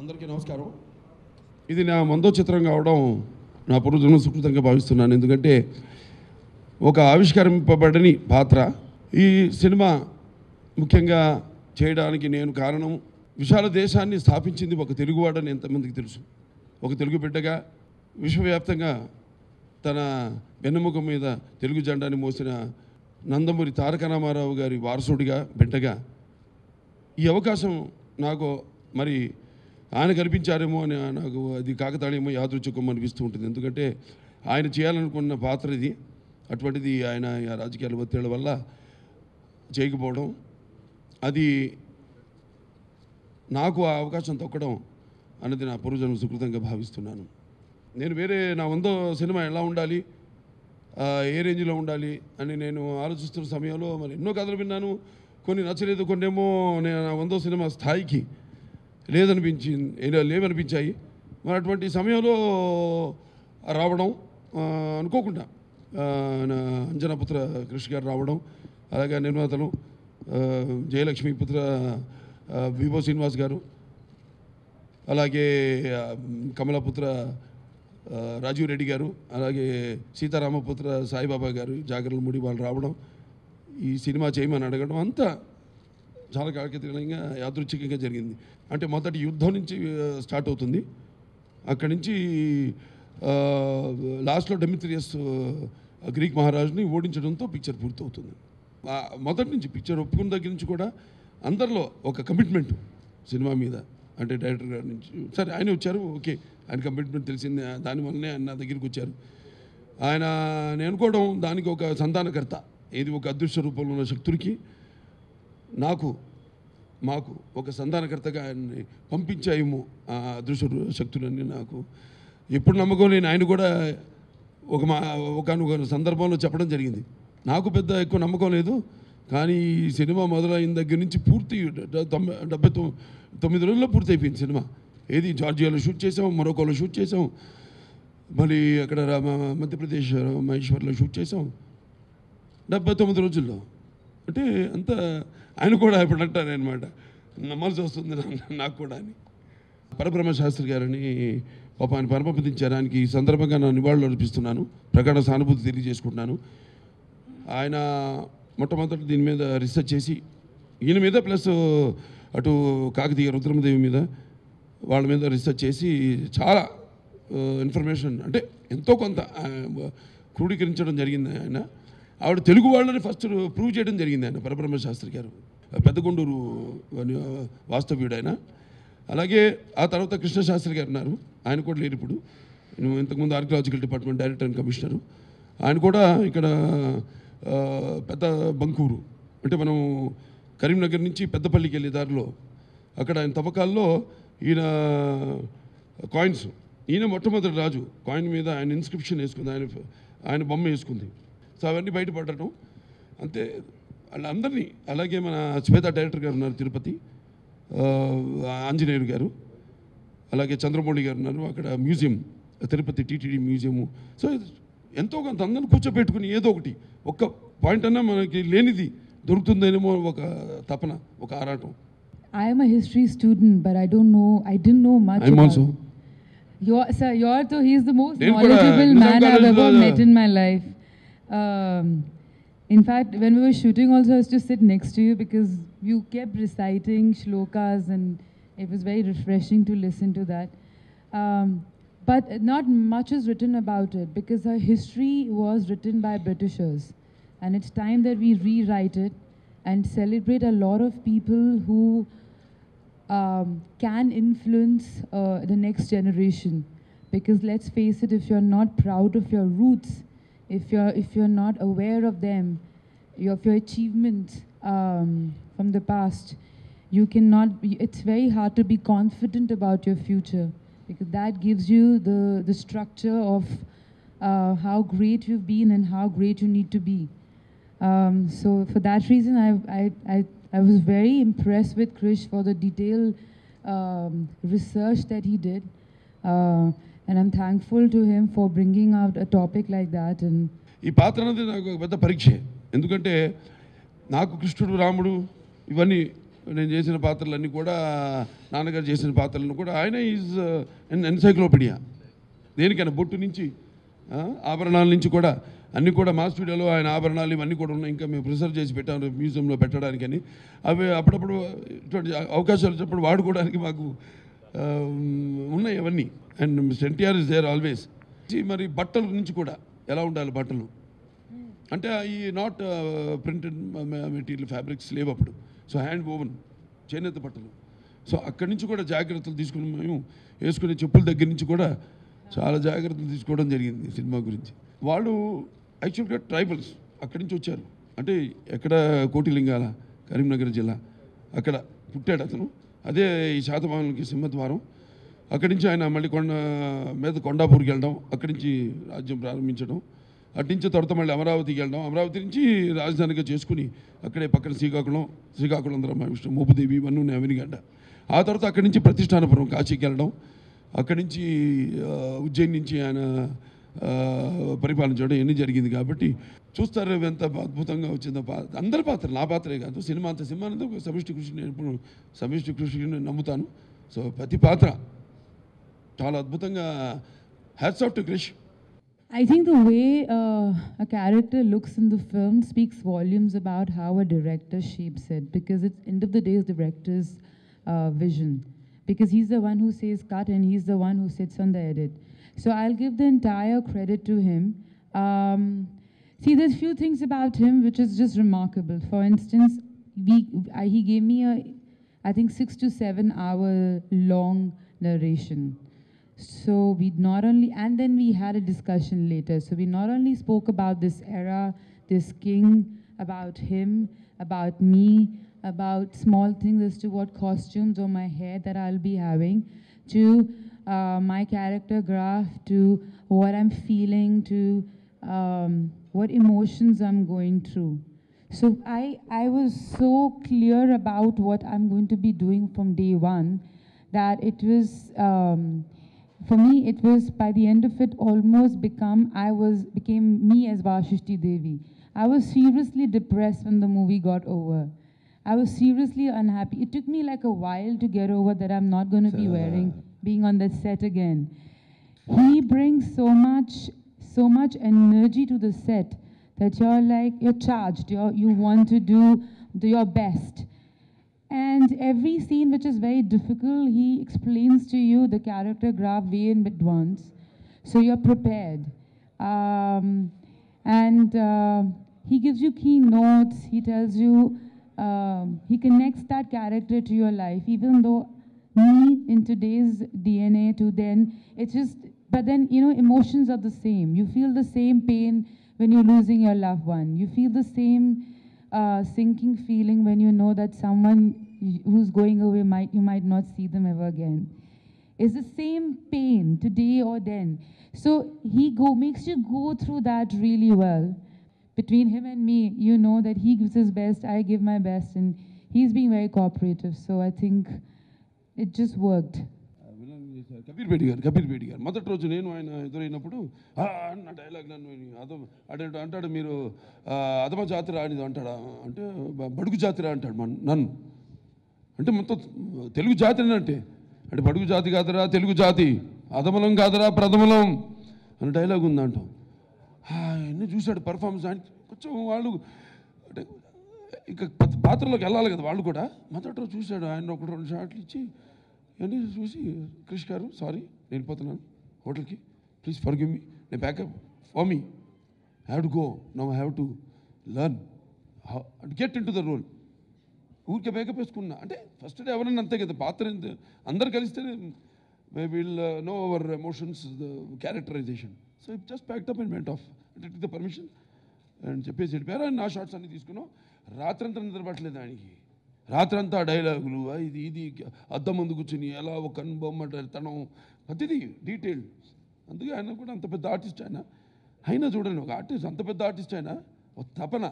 అందరికీ నమస్కారం. ఇది నా మందో చిత్రం కావడం నా పూర్వజన్మ సుకృతంగా భావిస్తున్నాను. ఎందుకంటే ఒక ఆవిష్కరింపబడని పాత్ర ఈ సినిమా ముఖ్యంగా చేయడానికి నేను కారణం. విశాల దేశాన్ని స్థాపించింది ఒక తెలుగువాడని ఎంతమందికి తెలుసు. ఒక తెలుగు బిడ్డగా విశ్వవ్యాప్తంగా తన వెన్నెముక మీద తెలుగు జెండాని మోసిన నందమూరి తారక రామారావు గారి వారసుడిగా బిడ్డగా ఈ అవకాశం నాకు మరి ఆయన కల్పించారేమో అని నాకు అది కాకతాళీయమో యాదృచ్ఛికమో అనిపిస్తూ ఉంటుంది. ఎందుకంటే ఆయన చేయాలనుకున్న పాత్ర ఇది. అటువంటిది ఆయన రాజకీయాల ఒత్తిళ్ల వల్ల చేయకపోవడం, అది నాకు ఆ అవకాశం తొక్కడం అన్నది నా పూర్వజన్మ సుకృతంగా భావిస్తున్నాను. నేను వేరే నా వందో సినిమా ఎలా ఉండాలి, ఏ రేంజ్లో ఉండాలి అని నేను ఆలోచిస్తున్న సమయంలో మరి ఎన్నో కథలు విన్నాను. కొన్ని నచ్చలేదు, కొన్ని ఏమో నేను నా వందో సినిమా స్థాయికి లేవనిపించాయి. మరి అటువంటి సమయంలో రావడం అనుకోకుండా అంజనాపుత్ర కృషి గారు రావడం, అలాగే నిర్మాతలు జయలక్ష్మి పుత్ర వివో శ్రీనివాస్ గారు, అలాగే కమలాపుత్ర రాజీవ్ రెడ్డి గారు, అలాగే సీతారామపుత్ర సాయిబాబా గారు, జాగరలముడి వాళ్ళు రావడం, ఈ సినిమా చేయమని అడగడం అంతా చాలా కాకతీయంగా యాదృచ్ఛికంగా జరిగింది. అంటే మొదటి యుద్ధం నుంచి స్టార్ట్ అవుతుంది. అక్కడి నుంచి లాస్ట్లో డెమిత్రియస్ గ్రీక్ మహారాజుని ఓడించడంతో పిక్చర్ పూర్తవుతుంది. మొదటి నుంచి పిక్చర్ ఒప్పుకున్న దగ్గర నుంచి కూడా అందరిలో ఒక కమిట్మెంట్ సినిమా మీద. అంటే డైరెక్టర్ గారి నుంచి సరే ఆయన వచ్చారు, ఓకే ఆయన కమిట్మెంట్ తెలిసింది, దానివల్లనే ఆయన నా దగ్గరికి వచ్చారు. ఆయన నేను అనుకోవడం దానికి ఒక సంతానకర్త, ఇది ఒక అదృశ్య రూపంలో ఉన్న శక్తులకి మాకు ఒక సంతానకర్తగా ఆయన్ని పంపించాయేమో ఆ అదృశ్య శక్తులన్నీ నాకు ఎప్పుడు నమ్మకం లేని ఆయన కూడా ఒకనొక సందర్భంలో చెప్పడం జరిగింది. నాకు పెద్ద ఎక్కువ నమ్మకం లేదు, కానీ ఈ సినిమా మొదలైన దగ్గర నుంచి పూర్తి 79 రోజుల్లో పూర్తి అయిపోయింది సినిమా. ఏది జార్జియాలో షూట్ చేసాం, మొరకోలో షూట్ చేసాం, మళ్ళీ అక్కడ మధ్యప్రదేశ్ మహేశ్వర్లో షూట్ చేసాం 79 రోజుల్లో. అంటే అంత ఆయన కూడా ఇప్పుడు అంటారనమాట, నమ్మాల్సి వస్తుంది నాకు కూడా అని. పరబ్రహ్మ శాస్త్రి గారని పాప ఆయన పరమపదించారు. ఆయనకి ఈ సందర్భంగా నా నివాళులు అర్పిస్తున్నాను, ప్రగాఢ సానుభూతి తెలియజేసుకుంటున్నాను. ఆయన మొట్టమొదటి దీని మీద రీసెర్చ్ చేసి ఈయన మీద ప్లస్ అటు కాకతీయ రుద్రమదేవి మీద వాళ్ళ మీద రీసెర్చ్ చేసి చాలా ఇన్ఫర్మేషన్ అంటే ఎంతో కొంత క్రోడీకరించడం జరిగింది. ఆయన ఆవిడ తెలుగు వాళ్ళని ఫస్ట్ ప్రూవ్ చేయడం జరిగింది. ఆయన పరబ్రహ్మ శాస్త్రి గారు పెద్దగొండూరు వాస్తవ్యుడు ఆయన. అలాగే ఆ తర్వాత కృష్ణశాస్త్రి గారు ఉన్నారు, ఆయన కూడా లేరు ఇప్పుడు. ఇంతకుముందు archaeological department director and commissioner. ఆయన కూడా ఇక్కడ పెద్ద బంకూరు అంటే మనం కరీంనగర్ నుంచి పెద్దపల్లికి వెళ్ళే దారిలో అక్కడ ఆయన తవ్వకాల్లో ఈయన కాయిన్స్, ఈయన మొట్టమొదటి రాజు కాయిన్ మీద ఆయన ఇన్స్క్రిప్షన్ వేసుకుంది, ఆయన బొమ్మ వేసుకుంది. సో అవన్నీ బయటపడటం అంతే వాళ్ళందరినీ. అలాగే మన శ్వేత డైరెక్టర్ గారు ఉన్నారు తిరుపతి, ఆంజనేయులు గారు, అలాగే చంద్రమౌళి గారు ఉన్నారు అక్కడ museum, Tirupati TTD museum. So ఎంతో కొంత అందరిని కూర్చోబెట్టుకుని ఏదో ఒకటి ఒక్క పాయింట్ అన్నా మనకి లేనిది దొరుకుతుందేమో ఒక తపన, ఒక ఆరాటం. I am a history student, but I didn't know much. I'm also. He is the most knowledgeable man I've ever met in my life. In fact, when we were shooting also, I used to sit next to you because you kept reciting shlokas and it was very refreshing to listen to that. But not much is written about it because our history was written by Britishers. And it's time that we rewrite it and celebrate a lot of people who can influence the next generation. Because let's face it, if you're not proud of your roots, if you're not aware of them, of your achievements from the past, you cannot be, it's very hard to be confident about your future, because that gives you the structure of how great you've been and how great you need to be. So for that reason, I was very impressed with Krish for the detailed research that he did, and I'm thankful to him for bringing out a topic like that. And ఈ పాత్ర అనేది నాకు పెద్ద పరీక్ష. ఎందుకంటే నాకు కృష్ణుడు రాముడు ఇవన్నీ నేను చేసిన పాత్రలన్నీ కూడా నాన్నగారు చేసిన పాత్రలను కూడా ఆయన ఈజ్ ఎన్సైక్లోపీడియా. దేనికైనా బొట్టు నుంచి ఆభరణాల నుంచి కూడా అన్నీ కూడా మా స్టూడియోలో ఆయన ఆభరణాలు ఇవన్నీ కూడా ఉన్నాయి. ఇంకా మేము ప్రిజర్వ్ చేసి పెట్టాము మ్యూజియంలో పెట్టడానికని. అవి అప్పుడప్పుడు ఇటువంటి అవకాశాలు వచ్చినప్పుడు వాడుకోవడానికి మాకు ఉన్నాయి అవన్నీ. And mister NTR is there always. మరి బట్టల నుంచి కూడా ఎలా ఉండాలి బట్టలు అంటే ఈ నాట్ ప్రింటెడ్ మెటీరియల్ ఫ్యాబ్రిక్స్ లేవు అప్పుడు. సో హ్యాండ్ ఓవెన్ చేనేత బట్టలు. సో అక్కడి నుంచి కూడా జాగ్రత్తలు తీసుకుని మేము వేసుకునే చెప్పుల దగ్గర నుంచి కూడా చాలా జాగ్రత్తలు తీసుకోవడం జరిగింది సినిమా గురించి. వాళ్ళు యాక్చువల్గా ట్రైబల్స్ అక్కడి నుంచి వచ్చారు. అంటే ఎక్కడ కోటిలింగాల కరీంనగర్ జిల్లా అక్కడ పుట్టాడు అతను. అదే ఈ శాతవాహనులకి సింహద్వారం. అక్కడి నుంచి ఆయన మళ్ళీ కొండాపూర్కి వెళ్ళడం, అక్కడి నుంచి రాజ్యం ప్రారంభించడం, అటు నుంచి తర్వాత మళ్ళీ అమరావతికి వెళ్ళడం, అమరావతి నుంచి రాజధానిగా చేసుకుని అక్కడే పక్కన శ్రీకాకుళం విష్ణు మోపుదేవి ఇవన్నీ ఉన్నాయి అవనిగడ్డ. ఆ తర్వాత అక్కడి నుంచి ప్రతిష్టానపురం కాశీకి వెళ్ళడం, అక్కడి నుంచి ఉజ్జయిన్ నుంచి ఆయన పరిపాలించడం ఇవన్నీ జరిగింది. కాబట్టి చూస్తారు ఎంత అద్భుతంగా వచ్చిందో అందరి పాత్ర, నా పాత్రే కాదు సినిమా అంతా. సినిమా అనేది ఒక సమిష్టి కృషి, నేను ఎప్పుడు సమిష్టి కృషిని నమ్ముతాను. సో ప్రతి పాత్ర చాలా అద్భుతంగా. Hats off to Krish. I think the way a character looks in the film speaks volumes about how a director shapes it, because it's end of the day is the director's vision, because he's the one who says cut and he's the one who sits on the edit. So I'll give the entire credit to him. See, there's few things about him which is just remarkable. For instance, he gave me I think 6 to 7 hour long narration. So we not only, and then we had a discussion later. So we not only spoke about this era, this king, about him, about me, about small things as to what costumes or my hair that I'll be having, to my character graph, to what I'm feeling, to what emotions I'm going through. So I was so clear about what I'm going to be doing from day one that it was, for me, it was by the end of it almost became me as Vashishti Devi. I was seriously depressed when the movie got over. I was seriously unhappy. It took me like a while to get over that I'm not going to be being on that set again. He brings so much energy to the set that you're charged. You want to do your best. And every scene which is very difficult, he explains to you the character graph way in advance, so you're prepared. He gives you key notes, he tells you, he connects that character to your life, even though me in today's DNA to then, it's just, but then, emotions are the same. You feel the same pain when you're losing your loved one. You feel the same sinking feeling when you know that someone who's going away you might not see them ever again. It's the same pain today or then. So he makes you go through that really well. Between him and me, you know that he gives his best, I give my best, and he's being very cooperative. So I think it just worked. Kabir Bedi గారు మొదటి రోజు నేను ఆయన ఎదురైనప్పుడు అన్న dialogue నన్ను అంటాడు, మీరు అదమ జాతిరా అని అంటాడా అంటే బడుగు జాతిరా అంటాడు నన్ను. అంటే మొత్తం తెలుగు జాతిని అంటే బడుగు జాతి కాదరా తెలుగు జాతి, అదమలం కాదరా ప్రథమలం అని డైలాగ్ ఉందంటాం. అన్నీ చూశాడు పర్ఫార్మెన్స్. ఆయన కొంచెం వాళ్ళు అంటే ఇక పాత్రలోకి వెళ్ళాలి కదా వాళ్ళు కూడా. మొదటి రోజు చూశాడు ఆయన 1-2 షాట్లు ఇచ్చి అన్నీ చూసి, క్రిష్ గారు సారీ నేను వెళ్ళిపోతున్నాను హోటల్కి, ప్లీజ్ ఫర్గివ్ మీ, నేను backup for me, I have to go now, I have to learn get into the role. ఊరికే బ్యాకప్ వేసుకున్నా అంటే ఫస్ట్ డే ఎవరైనా అంతే కదా, పాత్ర అందరు కలిస్తే will know our emotions, characterization. So it just packed up and went off take the permission అని చెప్పేసి వెళ్ళిపోయారు. ఆయన నా షార్ట్స్ అన్నీ తీసుకున్నాం. రాత్రంతా నిద్రపట్టలేదు ఆయనకి. రాత్రంతా డైలాగులు ఇది అద్దం ముందు కూర్చుని ఎలా ఒక బొమ్మ తనం ప్రతిదీ డీటెయిల్డ్. అందుకే ఆయన కూడా అంత పెద్ద ఆర్టిస్ట్ అయినా చూడండి, ఒక ఆర్టిస్ట్ అంత పెద్ద ఆర్టిస్ట్ అయినా ఒక తపన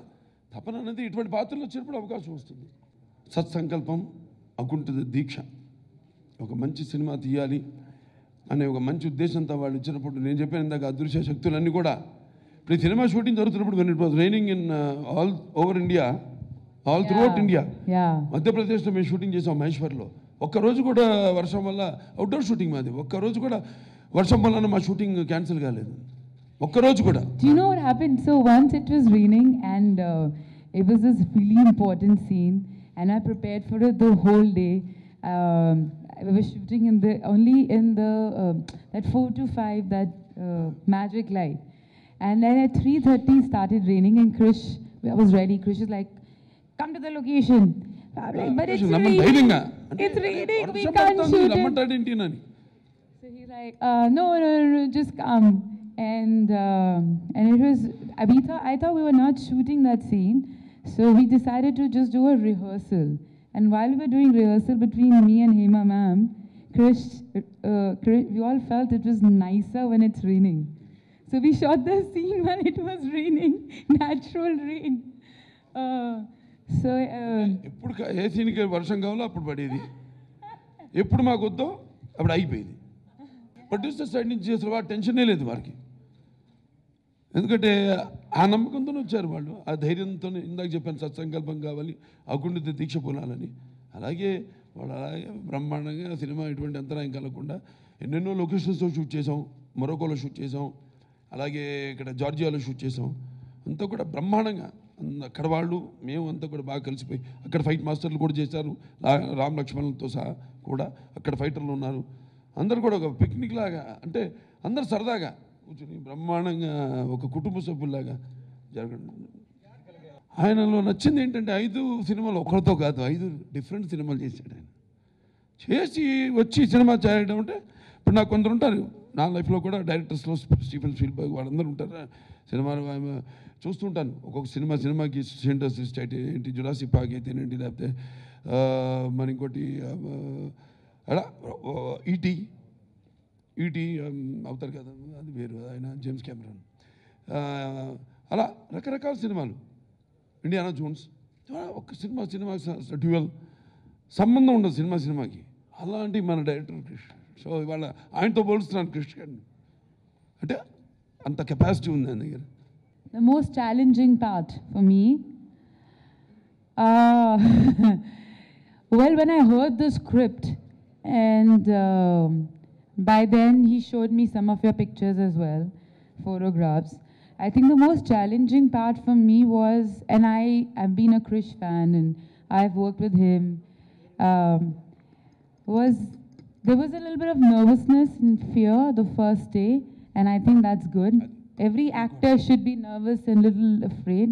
అనేది ఇటువంటి పాత్రలు వచ్చినప్పుడు అవకాశం వస్తుంది. సత్సంకల్పం, అకుంఠ దీక్ష, ఒక మంచి సినిమా తీయాలి అనే ఒక మంచి ఉద్దేశంతో వాళ్ళు ఇచ్చినప్పుడు నేను చెప్పాను ఇందాక అదృశ్య శక్తులన్నీ కూడా ఇప్పుడు ఈ సినిమా షూటింగ్ జరుగుతున్నప్పుడు when it was raining in all over India, all throughout India. Yeah. మధ్యప్రదేశ్లో మేము షూటింగ్ చేసాం మహేశ్వర్లో. ఒక్కరోజు కూడా వర్షం వల్ల, అవుట్డోర్ షూటింగ్ మాది, ఒక్కరోజు కూడా వర్షం వల్ల మా షూటింగ్ క్యాన్సిల్ కాలేదు, ఒక్కరోజు కూడా. Do you know what happened? So once it was raining and it was this really important scene and I prepared for it the whole day. We were shooting only in the that 4 to 5, that magic light. And then at 3:30 started raining and Krish, I was ready. Krish is like, come to the location. I'm like, but it's raining. It's raining. We can't shoot it. So he's like, no, just come. And it was, I thought we were not shooting that scene. So we decided to just do a rehearsal. And while we were doing rehearsal between me and Hema ma'am, Krish, we all felt it was nicer when it's raining. So we shot the scene when it was raining, natural rain. ఎప్పుడు ఏ సీన్కి వర్షం కావాలో అప్పుడు పడేది, ఎప్పుడు మాకు వద్దో అప్పుడు అయిపోయింది. ప్రొడ్యూసర్ సైడ్ నుంచి అసలు వాడు టెన్షనే లేదు వారికి, ఎందుకంటే ఆ నమ్మకంతోనే వచ్చారు వాళ్ళు, ఆ ధైర్యంతో. ఇందాక చెప్పాను సత్సంకల్పం కావాలి, అకుంఠిత దీక్ష పొందాలని. అలాగే వాళ్ళు అలాగే బ్రహ్మాండంగా సినిమా ఎటువంటి అంతరాయం కలగకుండా ఎన్నెన్నో లొకేషన్స్లో షూట్ చేసాం, మొరకోలో షూట్ చేసాం, అలాగే ఇక్కడ జార్జియాలో షూట్ చేసాం. అంతా కూడా బ్రహ్మాండంగా అక్కడ వాళ్ళు మేము అంతా కూడా బాగా కలిసిపోయి, అక్కడ ఫైట్ మాస్టర్లు కూడా చేశారు, రామ్ లక్ష్మణులతో సహా కూడా అక్కడ ఫైటర్లు ఉన్నారు. అందరు కూడా ఒక పిక్నిక్ లాగా, అంటే అందరు సరదాగా కూర్చొని బ్రహ్మాండంగా ఒక కుటుంబ సభ్యుల్లాగా జరగడం. ఆయనలో నచ్చింది ఏంటంటే 5 సినిమాలు ఒకరితో కాదు, 5 డిఫరెంట్ సినిమాలు చేశాడు ఆయన. చేసి వచ్చి సినిమా చేయడం అంటే, ఇప్పుడు నాకు కొందరు ఉంటారు నా లైఫ్లో కూడా, డైరెక్టర్స్లో స్టీఫెన్ స్పీల్బర్గ్ వాళ్ళందరూ ఉంటారు. సినిమాలు చూస్తుంటాను, ఒక్కొక్క సినిమాకి సెంటర్ స్టేట్ ఏంటి, జురాసిక్ పార్క్ అయితేనేంటి, లేకపోతే మరి ఇంకోటి అలా ఈటీ అవుతారు కదా, అది వేరు, ఆయన జేమ్స్ కెమెరాన్, అలా రకరకాల సినిమాలు, ఇండియానా జోన్స్. ఒక సినిమా డ్యూయల్ సంబంధం ఉండదు సినిమాకి. అలాంటి మన డైరెక్టర్ క్రిష్. సో ఇవాళ ఆయనతో పోలుస్తున్నాను క్రిష్ గారిని, అంటే అంత కెపాసిటీ ఉంది ఆయన దగ్గర. The most challenging part for me, well, when I heard the script and by then he showed me some of your pictures as well, photographs. I think the most challenging part for me was, and I have been a Krish fan and I've worked with him, was there was a little bit of nervousness and fear the first day, and I think that's good. Every actor should be nervous and little afraid.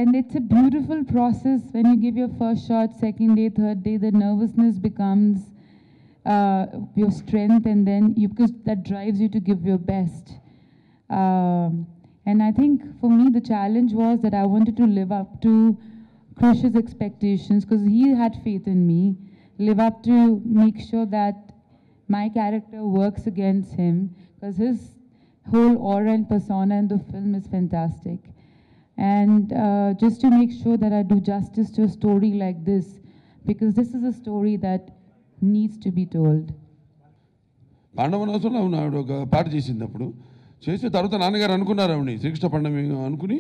And it's a beautiful process when you give your first shot, second day, third day, the nervousness becomes your strength, and then because that drives you to give your best. And I think for me the challenge was that I wanted to live up to Krish's expectations, because he had faith in me, live up to make sure that my character works against him, because his whole aura and persona in the film is fantastic. And just to make sure that I do justice to a story like this, because this is a story that needs to be told. పాండవనాశంలో ఆవిడ ఒక పాట చేసింది. అప్పుడు చేసిన తర్వాత నాన్నగారు అనుకున్నారు ఆవిడ శ్రీకృష్ణ పండమి అనుకుని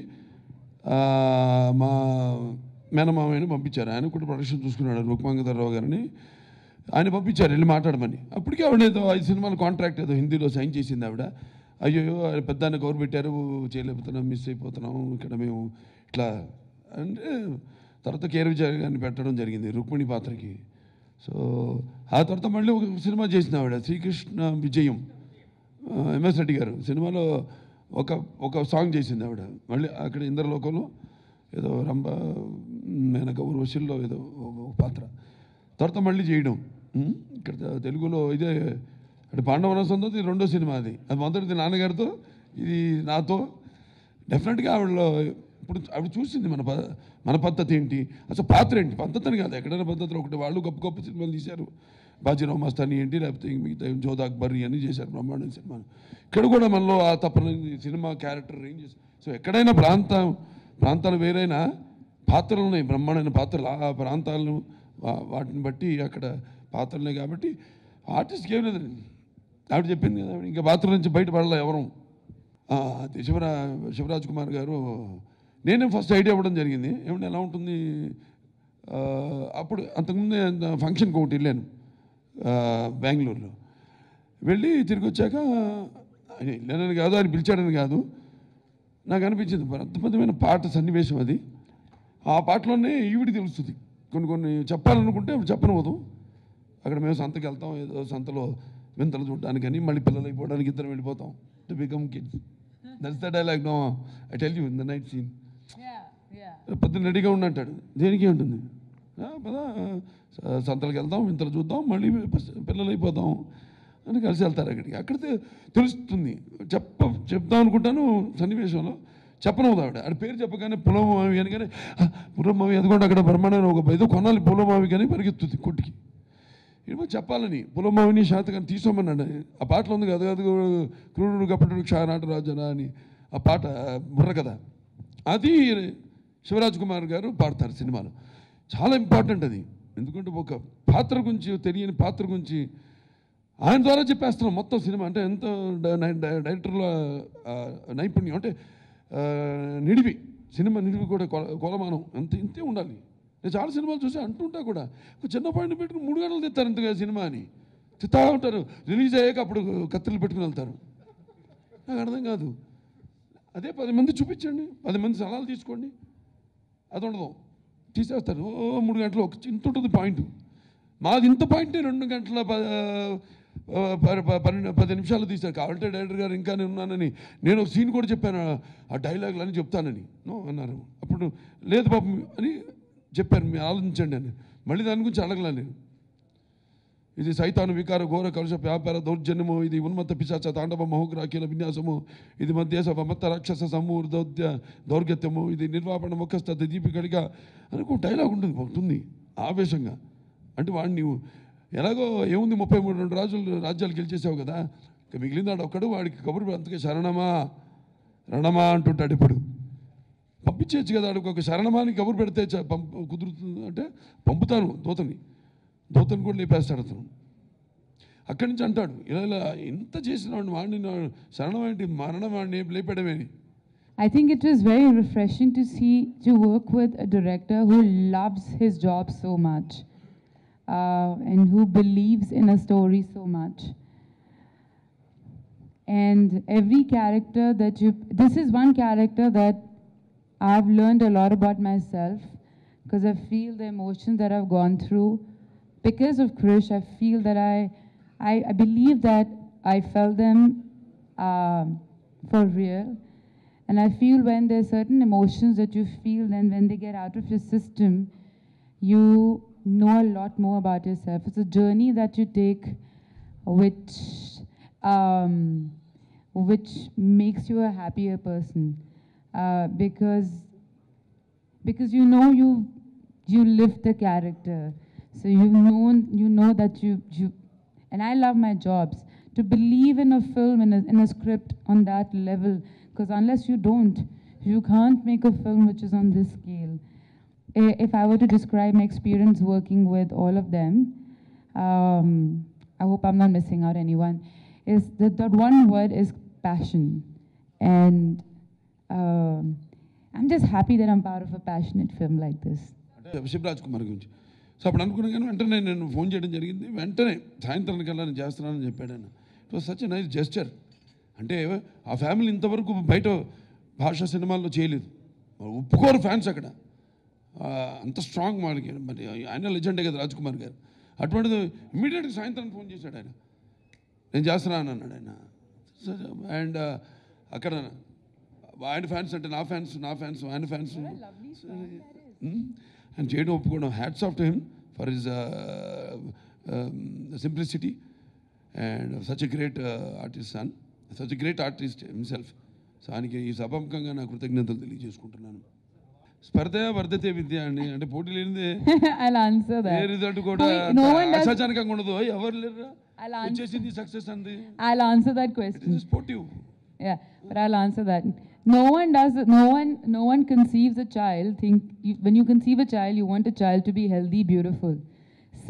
మా మేనమామని పంపించారు. ఆయన కూడా ప్రొడక్షన్ చూసుకున్నాడు, రుక్మాంగధరరావు గారిని. ఆయన పంపించారు వెళ్ళి మాట్లాడమని. అప్పటికే ఆవిడ ఏదో 5 సినిమాల కాంట్రాక్ట్ ఏదో హిందీలో సైన్ చేసింది ఆవిడ. అయ్యో పెద్ద ఆయన కౌరు పెట్టారు, చేయలేకపోతున్నాం, మిస్ అయిపోతున్నాం ఇక్కడ మేము ఇట్లా అంటే, తర్వాత కేర్ విజయ్ గారిని పెట్టడం జరిగింది రుక్మిణి పాత్రకి. సో ఆ తర్వాత మళ్ళీ ఒక సినిమా చేసిన ఆవిడ శ్రీకృష్ణ విజయం, ఎంఎస్ రెడ్డి గారు సినిమాలో ఒక సాంగ్ చేసింది ఆవిడ. మళ్ళీ అక్కడ ఇంద్రలోకంలో ఏదో రంభ మేనక ఊర్వశిల్లో ఏదో పాత్ర. తర్వాత మళ్ళీ చేయడం ఇక్కడ తెలుగులో ఇదే, అంటే పాండవనాశంతో ఇది 2వ సినిమా. అది మొదటిది నాన్నగారితో, ఇది నాతో. డెఫినెట్గా ఆవిడలో ఇప్పుడు ఆవిడ చూసింది మన పద్ధతి ఏంటి, అసలు పాత్ర ఏంటి, పద్ధతి అని కాదు, ఎక్కడైనా పద్ధతిలో ఒకటి. వాళ్ళు గొప్ప సినిమాలు తీశారు, బాజీరావు మస్తాని ఏంటి, లేకపోతే మిగతా జోధా అక్బర్ అని చేశారు బ్రహ్మాండ సినిమాలు. ఇక్కడ కూడా మనలో ఆ తప్పని సినిమా క్యారెక్టర్ రేంజెస్. సో ఎక్కడైనా ప్రాంతాలు వేరైనా పాత్రలు ఉన్నాయి, బ్రహ్మాండమైన పాత్రలు. ఆ ప్రాంతాలను వాటిని బట్టి అక్కడ పాత్రలున్నాయి. కాబట్టి ఆర్టిస్ట్కి ఏం లేదండి, ఆవిడ చెప్పింది కదా, ఇంకా పాత్ర నుంచి బయటపడాలి ఎవరు. శివరాజ్ కుమార్ గారు నేనే ఫస్ట్ ఐడియా ఇవ్వడం జరిగింది. ఏమంటే ఎలా ఉంటుంది, అప్పుడు అంతకుముందే ఫంక్షన్కి ఒకటి వెళ్ళాను బెంగళూరులో. వెళ్ళి తిరిగి వచ్చాక వెళ్ళానని కాదు, ఆయన పిలిచాడని కాదు, నాకు అనిపించింది అద్భుతమైన పాట సన్నివేశం అది. ఆ పాటలోనే ఈవిడి తెలుస్తుంది. కొన్ని కొన్ని చెప్పాలనుకుంటే అప్పుడు చెప్పనవదు. అక్కడ మేము సంతకి వెళ్తాం, ఏదో సంతలో వింతలు చూడడానికి అని, మళ్ళీ పిల్లలు అయిపోవడానికి ఇద్దరం వెళ్ళిపోతాం. To become kids. That's the dialogue. No I tell you in the night scene. పొద్దున్న రెడీగా ఉన్నట్టాడు. దేనికి ఉంటుంది, పదా సంతలకు వెళ్దాం, వింతలు చూద్దాం, మళ్ళీ పిల్లలు అయిపోతాం అని కలిసి వెళ్తారు అక్కడికి. అక్కడ తెలుస్తుంది. చెప్దాం అనుకుంటాను సన్నివేశంలో, చెప్పనవుదు ఆవిడ. ఆడ పేరు చెప్పగానే పులమావి అని, కానీ పులమావి అదిగోండి అక్కడ బ్రహ్మాండ ఒక ఏదో కొనాలి పులమావి కానీ పరిగెత్తుంది కొట్టికి. ఏమో చెప్పాలని పులమావిని శాతకాన్ని తీసుకోమన్నాడు. ఆ పాటలో ఉంది కదా, అది క్రూరుడు కపటుడు క్షానాట రాజనా అని ఆ పాట బుర్ర కదా, అది శివరాజ్ కుమార్ గారు పాడతారు సినిమాలో. చాలా ఇంపార్టెంట్ అది. ఎందుకంటే ఒక పాత్ర గురించి, తెలియని పాత్ర గురించి ఆయన ద్వారా చెప్పేస్తున్నాం మొత్తం సినిమా. అంటే ఎంత డైరెక్టర్ల నైపుణ్యం, అంటే నిడివి, సినిమా నిడివి కూడా కొలమానం ఇంతే ఉండాలి. నేను చాలా సినిమాలు చూసి అంటుంటా కూడా, ఒక చిన్న పాయింట్ పెట్టుకుని 3 గంటలు తెస్తారు ఇంతగా సినిమా అని తిత్తా ఉంటారు. రిలీజ్ అయ్యాక అప్పుడు కత్తులు పెట్టుకుని వెళ్తారు. నాకు అర్థం కాదు. అదే 10 మంది చూపించండి, 10 మంది సలహాలు తీసుకోండి, అది ఉండదు, తీసేస్తారు. 3 గంటలు ఒక ఇంత ఉంటుంది పాయింట్. మాది ఇంత పాయింటే 2 గంటల 10 నిమిషాలు తీశారు. కావాలంటే డైరెక్టర్ గారు ఇంకా నేను ఉన్నానని, నేను ఒక సీన్ కూడా చెప్పాను, ఆ డైలాగులు అని చెప్తానని. నో అన్నారు. అప్పుడు లేదు పాపం అని చెప్పాను, మీరు ఆలోచించండి అని. మళ్ళీ దాని గురించి అడగలా నేను. ఇది సైతాను వికార ఘోర కలుష వ్యాపార దౌర్జన్యము, ఇది ఉన్మత్త పిశాచ తాండవ మహోగ్రాకీల విన్యాసము, ఇది మధ్యేశ మత్త రాక్షస దౌర్గత్యము, ఇది నిర్వాపణ ముఖస్థ దీపికడిగా అని ఒక డైలాగ్ ఉంటుంది ఆవేశంగా. అంటే వాడిని నీవు ఎలాగో ఏముంది, 33 రాజ్యాలు గెలిచేసావు కదా, ఇక మిగిలినాడు ఒక్కడు, వాడికి కబురు అంతకే శరణమా రణమా అంటుంటాడు. ఇప్పుడు పంపించేయచ్చు కదా, వాడికి ఒక శరణమాని కబురు పెడితే కుదురుతుంది అంటే పంపుతాను దూతని కూడా లేపేస్తాడు అతను. అక్కడి నుంచి అంటాడు, ఇలా ఎంత చేసిన వాడిని శరణం ఏంటి, మరణం వాడిని లేపడమేని. I think it was very refreshing to work with a director who loves his job so much and who believes in a story so much. And every character this is one character that I've learned a lot about myself, because I feel the emotions that I've gone through. Because of Krish, I feel that I believe that I felt them for real. And I feel when there's certain emotions that you feel, then when they get out of your system, you know a lot more about yourself. It's a journey that you take which makes you a happier person. Because you know you live the character. So you know that you and I love my jobs. To believe in a film, in a script on that level, because unless you can't make a film which is on this scale. If I were to describe my experience working with all of them, I hope I'm not missing out anyone, is that one word is passion. And I'm just happy that I'm part of a passionate film like this. Shivraj Kumar గురించి so అప్పుడు అనుకున్నాను, కానీ వెంటనే నేను phone చేయడం జరిగింది. వెంటనే సాయంత్రానికల్లా నేను చేస్తున్నానని చెప్పాడు ఆయన. It was such a nice gesture. అంటే ఆ ఫ్యామిలీ ఇంతవరకు బయట భాషా సినిమాల్లో చేయలేదు, ఒప్పుకోరు ఫ్యాన్స్ అక్కడ, అంత స్ట్రాంగ్ వాళ్ళకి. మరి ఆయన లెజెండే కదా రాజ్ కుమార్ గారు. అటువంటిది ఇమ్మీడియట్గా సాయంత్రానికి ఫోన్ చేశాడు ఆయన, నేను చేస్తున్నాను అన్నాడు ఆయన. అండ్ అక్కడ ఆయన ఫ్యాన్స్ అంటే నా ఫ్యాన్స్ ఆయన ఫ్యాన్స్ and చేయడం ఒప్పుకోవడం. Hats off to him for his simplicity and such a great artist son, such a great artist himself. So ఆయనకి ఈ సభాముఖంగా నా కృతజ్ఞతలు తెలియజేసుకుంటున్నాను. స్పర్ధ వర్ధతే విద్య అండి, అంటే పోటీ లేనిదే ఏ రిజల్ట్ కూడా ఆశాజనకంగా ఉండదు. ఎవరు లేరు వచ్చేసింది సక్సెస్ అంది. I'll answer that question. It is sportive. Yeah, but I'll answer that. No one conceives a child. When you conceive a child, you want a child to be healthy, beautiful.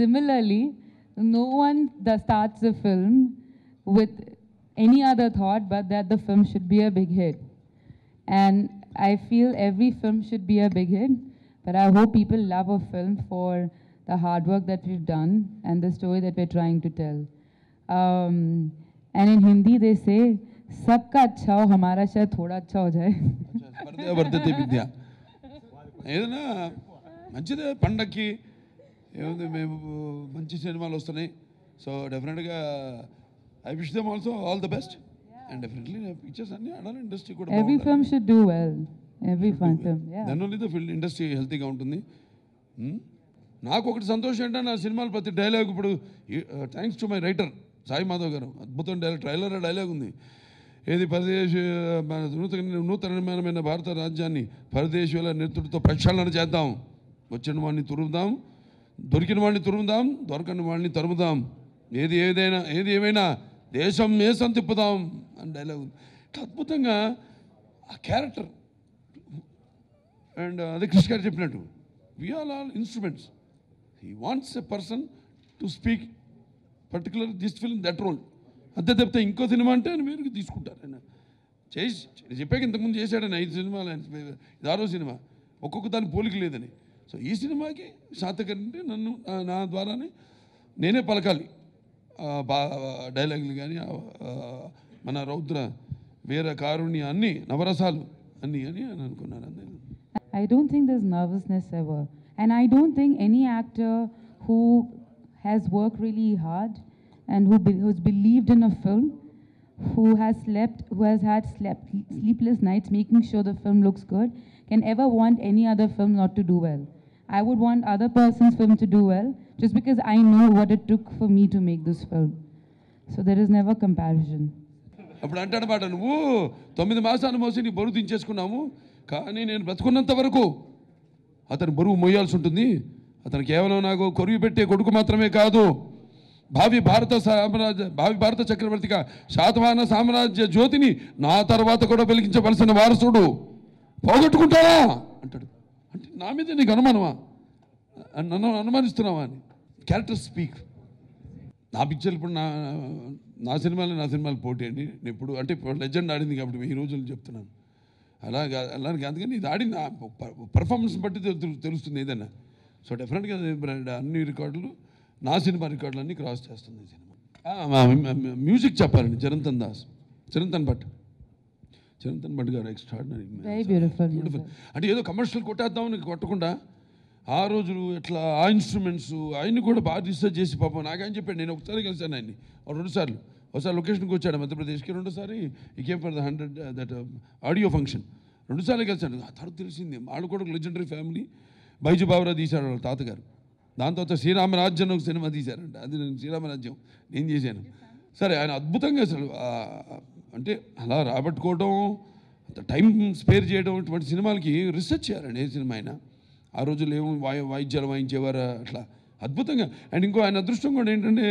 Similarly, no one starts a film with any other thought but that the film should be a big hit. And I feel every film should be a big hit, but I hope people love a film for the hard work that we've done and the story that we're trying to tell. And in Hindi they say, "सबका अच्छा हो, हमारा शायद थोड़ा अच्छा हो जाए." స్పర్ధ వర్ధతే విద్య. ఏదైనా మంచిదే పండక్కి ఏముంది, మేము మంచి సినిమాలు వస్తున్నాయి. సో డెఫినెట్గా I wish them also all the best. And definitely pictures అన్నీ ఆడాలి, ఇండస్ట్రీ కూడా Every film should do well. Every fun film, yeah. Then only the film industry హెల్తీగా ఉంటుంది. నాకు ఒకటి సంతోషం ఏంటంటే నా సినిమాలు ప్రతి డైలాగ్ ఇప్పుడు thanks to my writer Sai Madhav గారు, అద్భుతం ట్రైలర్ డైలాగ్ ఉంది. ఏది నూతనమైన భారత రాజ్యాన్ని పరదేశీయుల నెత్తుడితో ప్రక్షాళన చేద్దాం, వచ్చిన వాడిని తురుముదాం, దొరికిన వాడిని తురుముదాం, దొరకని వాడిని తరుముదాం, ఏది ఏమైనా దేశం మేసం తిప్పుదాం అని డైలాగ్ ఉంది. ఇట్లా అద్భుతంగా ఆ క్యారెక్టర్. అండ్ అదే కృష్ణ గారు చెప్పినట్టు we are all instruments. He wants a person to speak particular this film that role. అంతే తప్పితే ఇంకో సినిమా అంటే ఆయన వేరుగా తీసుకుంటారు. ఆయన చెప్పాక ఇంతకుముందు చేశాడని 5 సినిమాలు, ఇది 6వ సినిమా, ఒక్కొక్క దాని పోలిక లేదని. సో ఈ సినిమాకి శాతకంటే నన్ను నా ద్వారానే నేనే పలకాలి డైలాగులు కానీ, మన రౌద్ర వీర కారుణ్య అన్నీ నవరసాలు అన్నీ అని అనుకున్నాను. అంతే. I don't think there's nervousness ever. And I don't think any actor who has worked really hard and who's believed in a film, who has had sleepless nights making sure the film looks good, can ever want any other film not to do well. I would want other person's film to do well just because I know what it took for me to make this film. So there is never comparison. అప్పుడు అంటాడన్నమాట, నువ్వు 9 మాసాలు మోసి నీ బరువు దించేసుకున్నాము, కానీ నేను బ్రతుకున్నంత వరకు అతని బరువు మోయాల్సి ఉంటుంది. అతను కేవలం నాకు కొరివి పెట్టే కొడుకు మాత్రమే కాదు, భావి భారత చక్రవర్తిగా శాతవాహన సామ్రాజ్య జ్యోతిని నా తర్వాత కూడా వెలిగించవలసిన వారసుడు, పోగొట్టుకుంటావా అంటాడు. అంటే నా మీద నీకు అనుమానమా, నన్ను అనుమానిస్తున్నావా అని. Character speak. నా పిక్చర్లు ఇప్పుడు నా సినిమాలు పోటీ అండి. నేను ఇప్పుడు అంటే లెజెండ్ ఆడింది కాబట్టి 1000 రోజులు చెప్తున్నాను. అలాగే అందుకని ఇది ఆడిన పర్ఫార్మెన్స్ బట్టి తెలుస్తుంది ఏదైనా. సో డెఫినెట్గా అన్ని రికార్డులు, నా సినిమా రికార్డులు అన్నీ క్రాస్ చేస్తుంది ఈ సినిమా. మ్యూజిక్ చెప్పాలండి, చరణ్ భట్ గారు ఎక్స్ట్రాడినరీ. బ్యూటిఫుల్. అంటే ఏదో కమర్షియల్ కొట్టేద్దామని కొట్టకుండా ఆ రోజులు ఎట్లా ఆ ఇన్స్ట్రుమెంట్స్ ఆయన్ని కూడా బాగా రీసెర్చ్ చేసి పాపం నాకేం చెప్పాడు. నేను ఒకసారి కలిసాను ఆయన్ని, 2 సార్లు. ఒకసారి లొకేషన్కి వచ్చాడు మధ్యప్రదేశ్కి, 2సారి ఈ came for the 100 that audio function. 2 సార్లు కలిసాడు. ఆ తర్వాత తెలిసింది వాళ్ళు కూడా లెజెండరీ ఫ్యామిలీ. బైజు బావరా తీశాడు వాళ్ళ తాతగారు. దాని తర్వాత శ్రీరామరాజ్యం ఒక సినిమా తీశారంట, అది నేను శ్రీరామరాజ్యం నేను చేశాను. సరే, ఆయన అద్భుతంగా అసలు అంటే అలా రాబట్టుకోవడం, టైం స్పేర్ చేయడం, ఇటువంటి సినిమాలకి రీసెర్చ్ చేయాలండి ఏ సినిమా అయినా. ఆ రోజుల్లో ఏమో వాయిద్యాలు వాయించేవారు అట్లా అద్భుతంగా. అండ్ ఇంకో ఆయన అదృష్టం కూడా ఏంటంటే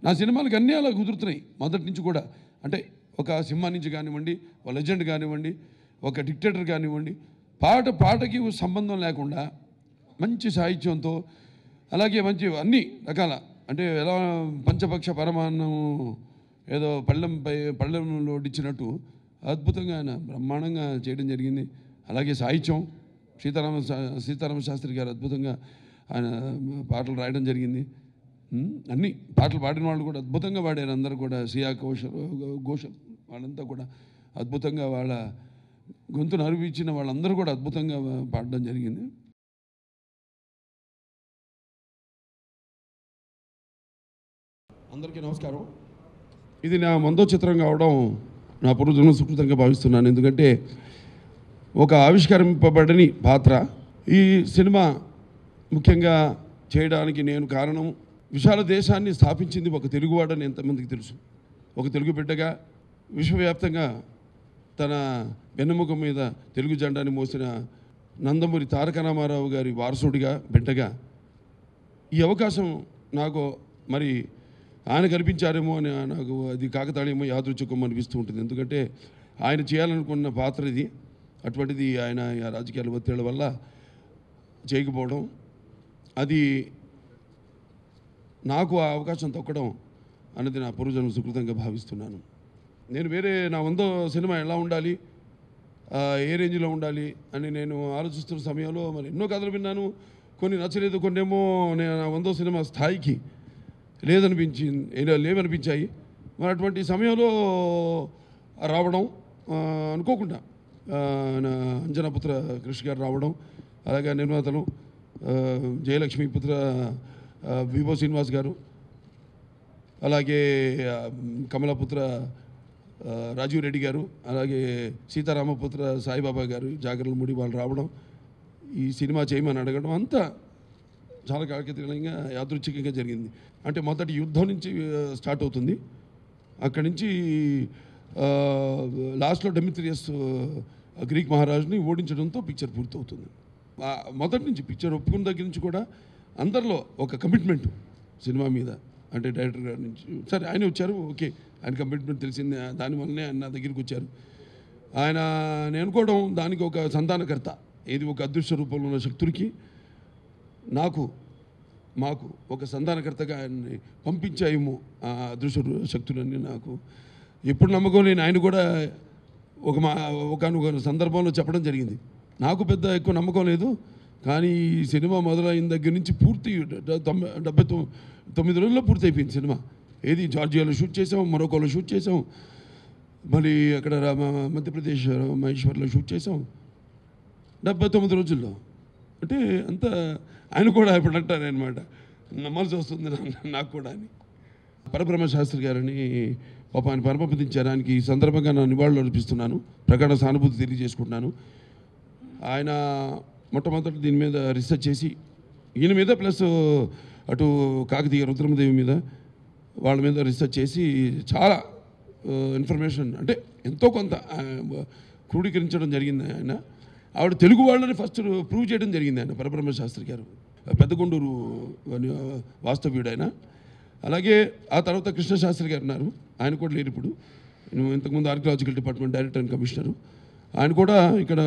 నా సినిమాలకి అన్నీ అలా కుదురుతున్నాయి మొదటి నుంచి కూడా. అంటే ఒక సింహ నుంచి కానివ్వండి, ఒక లెజెండ్ కానివ్వండి, ఒక డిక్టేటర్ కానివ్వండి, పాటకి సంబంధం లేకుండా మంచి సాహిత్యంతో, అలాగే మంచి అన్ని రకాల అంటే ఎలా పంచపక్ష పరమాన్నం ఏదో పళ్ళెంలో వడ్డించినట్టు అద్భుతంగా ఆయన బ్రహ్మాండంగా చేయడం జరిగింది. అలాగే సాహిత్యం సీతారామ శాస్త్రి గారు అద్భుతంగా ఆయన పాటలు రాయడం జరిగింది. అన్ని పాటలు పాడిన వాళ్ళు కూడా అద్భుతంగా పాడారు. అందరూ కూడా శ్రియా ఘోషల్ వాళ్ళంతా కూడా అద్భుతంగా వాళ్ళ గొంతును అరువిచ్చిన వాళ్ళందరూ కూడా అద్భుతంగా పాడడం జరిగింది. అందరికీ నమస్కారం. ఇది నా 100వ చిత్రం కావడం నా పూర్వజన్మ సుకృతంగా భావిస్తున్నాను. ఎందుకంటే ఒక ఆవిష్కరింపబడని పాత్ర ఈ సినిమా ముఖ్యంగా చేయడానికి నేను కారణం. విశాల దేశాన్ని స్థాపించింది ఒక తెలుగువాడని ఎంతమందికి తెలుసు. ఒక తెలుగు బిడ్డగా విశ్వవ్యాప్తంగా తన వెన్నెముక మీద తెలుగు జెండాని మోసిన నందమూరి తారక రామారావు గారి వారసుడిగా బిడ్డగా ఈ అవకాశం నాకు మరి ఆయన కల్పించారేమో అని నాకు అది కాకతాళీయమో యాదృచ్ఛికమో అనిపిస్తూ ఉంటుంది. ఎందుకంటే ఆయన చేయాలనుకున్న పాత్ర ఇది. అటువంటిది ఆయన రాజకీయాల ఒత్తిళ్ల వల్ల చేయకపోవడం, అది నాకు ఆ అవకాశం తక్కడం అన్నది నా పూర్వజన్మ సుకృతంగా భావిస్తున్నాను. నేను వేరే నా 100వ సినిమా ఎలా ఉండాలి, ఏ రేంజ్లో ఉండాలి అని నేను ఆలోచిస్తున్న సమయంలో మరి ఎన్నో కథలు విన్నాను. కొన్ని నచ్చలేదు, కొన్ని ఏమో నేను 100వ సినిమా స్థాయికి లేవనిపించాయి. మరి అటువంటి సమయంలో రావడం అనుకోకుండా నా అంజనాపుత్ర కృషి గారు రావడం, అలాగే నిర్మాతలు జయలక్ష్మి పుత్ర విభో శ్రీనివాస్ గారు, అలాగే కమలపుత్ర రాజీవ్ రెడ్డి గారు, అలాగే సీతారామపుత్ర సాయిబాబా గారు, జాగరణ ముడి వాళ్ళు రావడం, ఈ సినిమా చేయమని అడగడం అంతా చాలా కాకతీయంగా యాదృచ్ఛికంగా జరిగింది. అంటే మొదటి యుద్ధం నుంచి స్టార్ట్ అవుతుంది. అక్కడి నుంచి లాస్ట్లో డెమిత్రియస్ గ్రీక్ మహారాజుని ఓడించడంతో పిక్చర్ పూర్తవుతుంది. మొదటి నుంచి పిక్చర్ ఒప్పుకున్న దగ్గర నుంచి కూడా అందరిలో ఒక కమిట్మెంట్ సినిమా మీద. అంటే డైరెక్టర్ గారి నుంచి సరే ఆయన వచ్చారు, ఓకే ఆయన కమిట్మెంట్ తెలిసింది, దానివల్లనే ఆయన నా దగ్గరికి వచ్చారు. ఆయన నేను అనుకోవడం దానికి ఒక సంతానకర్త, ఇది ఒక అదృశ్య రూపంలో ఉన్న శక్తుడికి మాకు ఒక సంతానకర్తగా ఆయన్ని పంపించాయేమో ఆ అదృశ్య శక్తులన్నీ. నాకు ఎప్పుడు నమ్మకం లేని ఆయన కూడా ఒక సందర్భంలో చెప్పడం జరిగింది. నాకు పెద్ద ఎక్కువ నమ్మకం లేదు, కానీ ఈ సినిమా మొదలైన దగ్గర నుంచి పూర్తి 79 రోజుల్లో పూర్తి అయిపోయింది సినిమా. ఏది జార్జియాలో షూట్ చేసాం, మొరకోలో షూట్ చేసాం, మళ్ళీ అక్కడ మధ్యప్రదేశ్ మహేశ్వర్లో షూట్ చేసాం 79 రోజుల్లో. అంటే అంత ఆయన కూడా ఇప్పుడు అంటారనమాట, నమ్మాల్సి వస్తుంది నాకు కూడా అని. పరబ్రహ్మ శాస్త్రి గారని పాప ఆయన పరమపదించారు. ఆయనకి ఈ సందర్భంగా నా నివాళులు అర్పిస్తున్నాను, ప్రగాఢ సానుభూతి తెలియజేసుకుంటున్నాను. ఆయన మొట్టమొదటి దీని మీద రీసెర్చ్ చేసి ఈయన మీద ప్లస్ అటు కాకతీయ రుద్రమదేవి మీద వాళ్ళ మీద రీసెర్చ్ చేసి చాలా ఇన్ఫర్మేషన్ అంటే ఎంతో కొంత క్రోడీకరించడం జరిగింది. ఆయన ఆవిడ తెలుగు వాళ్ళని ఫస్ట్ ప్రూవ్ చేయడం జరిగింది. ఆయన పరబ్రహ్మ శాస్త్రి గారు పెద్దగొండూరు వాస్తవ్యుడు ఆయన. అలాగే ఆ తర్వాత కృష్ణశాస్త్రి గారు ఉన్నారు, ఆయన కూడా లేరు ఇప్పుడు. ఇంతకుముందు archaeological department director and commissioner. ఆయన కూడా ఇక్కడ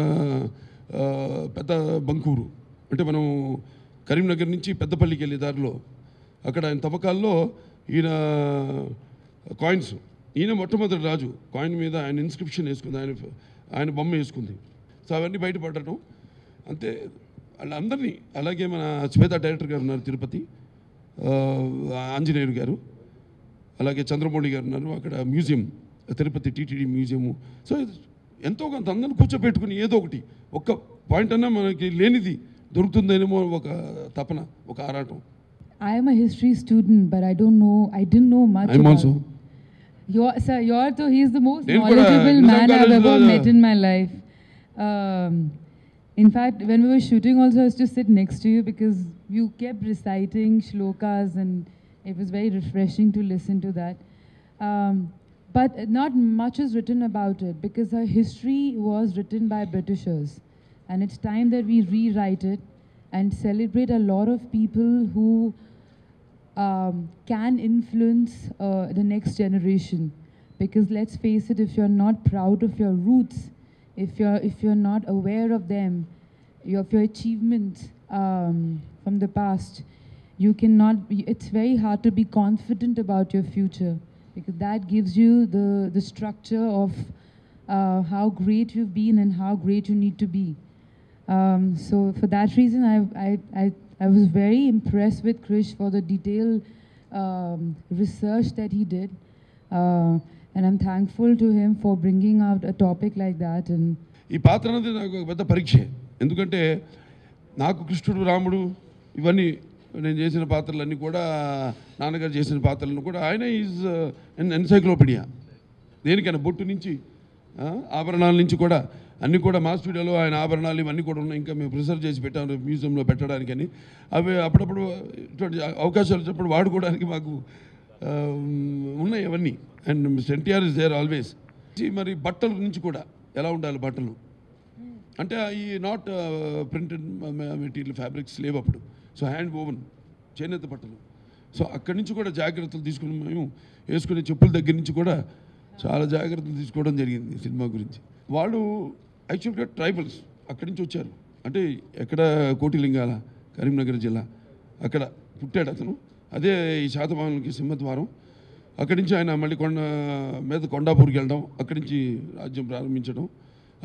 పెద్ద బంకూరు అంటే మనం కరీంనగర్ నుంచి పెద్దపల్లికి వెళ్ళే దారిలో అక్కడ ఆయన తవ్వకాల్లో ఈయన కాయిన్స్, ఈయన మొట్టమొదటి రాజు కాయిన్ మీద ఆయన ఇన్స్క్రిప్షన్ వేసుకుంది, ఆయన బొమ్మ వేసుకుంది. సో అవన్నీ బయటపడటం అంతే వాళ్ళందరినీ. అలాగే మన శ్వేత డైరెక్టర్ గారు ఉన్నారు తిరుపతి, ఆంజనేయులు గారు, అలాగే చంద్రమౌళి గారు ఉన్నారు అక్కడ museum, Tirupati TTD museum. So ఎంతో కొంత అందరిని కూర్చోబెట్టుకుని ఏదో ఒకటి ఒక్క పాయింట్ అన్నా మనకి లేనిది దొరుకుతుందేమో ఒక తపన, ఒక ఆరాటం. I am a history student, but I didn't know much I'm about also. He's the most నేను knowledgeable కూడా man I've ever college met in my life. In fact, when we were shooting also, I used to sit next to you because you kept reciting shlokas and it was very refreshing to listen to that. But not much is written about it because our history was written by Britishers. And it's time that we rewrite it and celebrate a lot of people who can influence the next generation. Because let's face it, if you're not proud of your roots, if you're not aware of them, of your achievements from the past, you cannot. It's very hard to be confident about your future because that gives you the structure of how great you've been and how great you need to be. So for that reason, I was very impressed with Krish for the detailed research that he did, and I'm thankful to him for bringing out a topic like that. And ఈ పాత్ర అనేది నాకు ఒక పెద్ద పరీక్ష. ఎందుకంటే నాకు కృష్ణుడు, రాముడు ఇవన్నీ నేను చేసిన పాత్రలన్నీ కూడా, నాన్నగారు చేసిన పాత్రలను కూడా ఆయన ఈజ్ ఎన్సైక్లోపీడియా. దేనికైనా బొట్టు నుంచి ఆభరణాల నుంచి కూడా అన్నీ కూడా మా స్టూడియోలో ఆయన ఆభరణాలు ఇవన్నీ కూడా ఉన్నాయి. ఇంకా మేము ప్రిజర్వ్ చేసి పెట్టాము మ్యూజియంలో పెట్టడానికని. అవి అప్పుడప్పుడు ఇటువంటి అవకాశాలు వచ్చినప్పుడు వాడుకోవడానికి మాకు ఉన్నాయి అవన్నీ. And mister NTR is there always. మరి బట్టల నుంచి కూడా ఎలా ఉండాలి బట్టలు అంటే ఈ నాట్ ప్రింటెడ్ మెటీరియల్ ఫ్యాబ్రిక్స్ లేవు అప్పుడు. సో హ్యాండ్ ఓవెన్ చేనేత బట్టలు. సో అక్కడి నుంచి కూడా జాగ్రత్తలు తీసుకుని మేము వేసుకునే చెప్పుల దగ్గర నుంచి కూడా చాలా జాగ్రత్తలు తీసుకోవడం జరిగింది సినిమా గురించి. వాళ్ళు యాక్చువల్గా ట్రైబల్స్ అక్కడి నుంచి వచ్చారు. అంటే ఎక్కడ కోటిలింగాల కరీంనగర్ జిల్లా అక్కడ పుట్టాడు అతను. అదే ఈ శాతవాహనులకి సింహద్వారం. అక్కడి నుంచి ఆయన మళ్ళీ కొండాపూర్కి వెళ్ళడం, అక్కడి నుంచి రాజ్యం ప్రారంభించడం,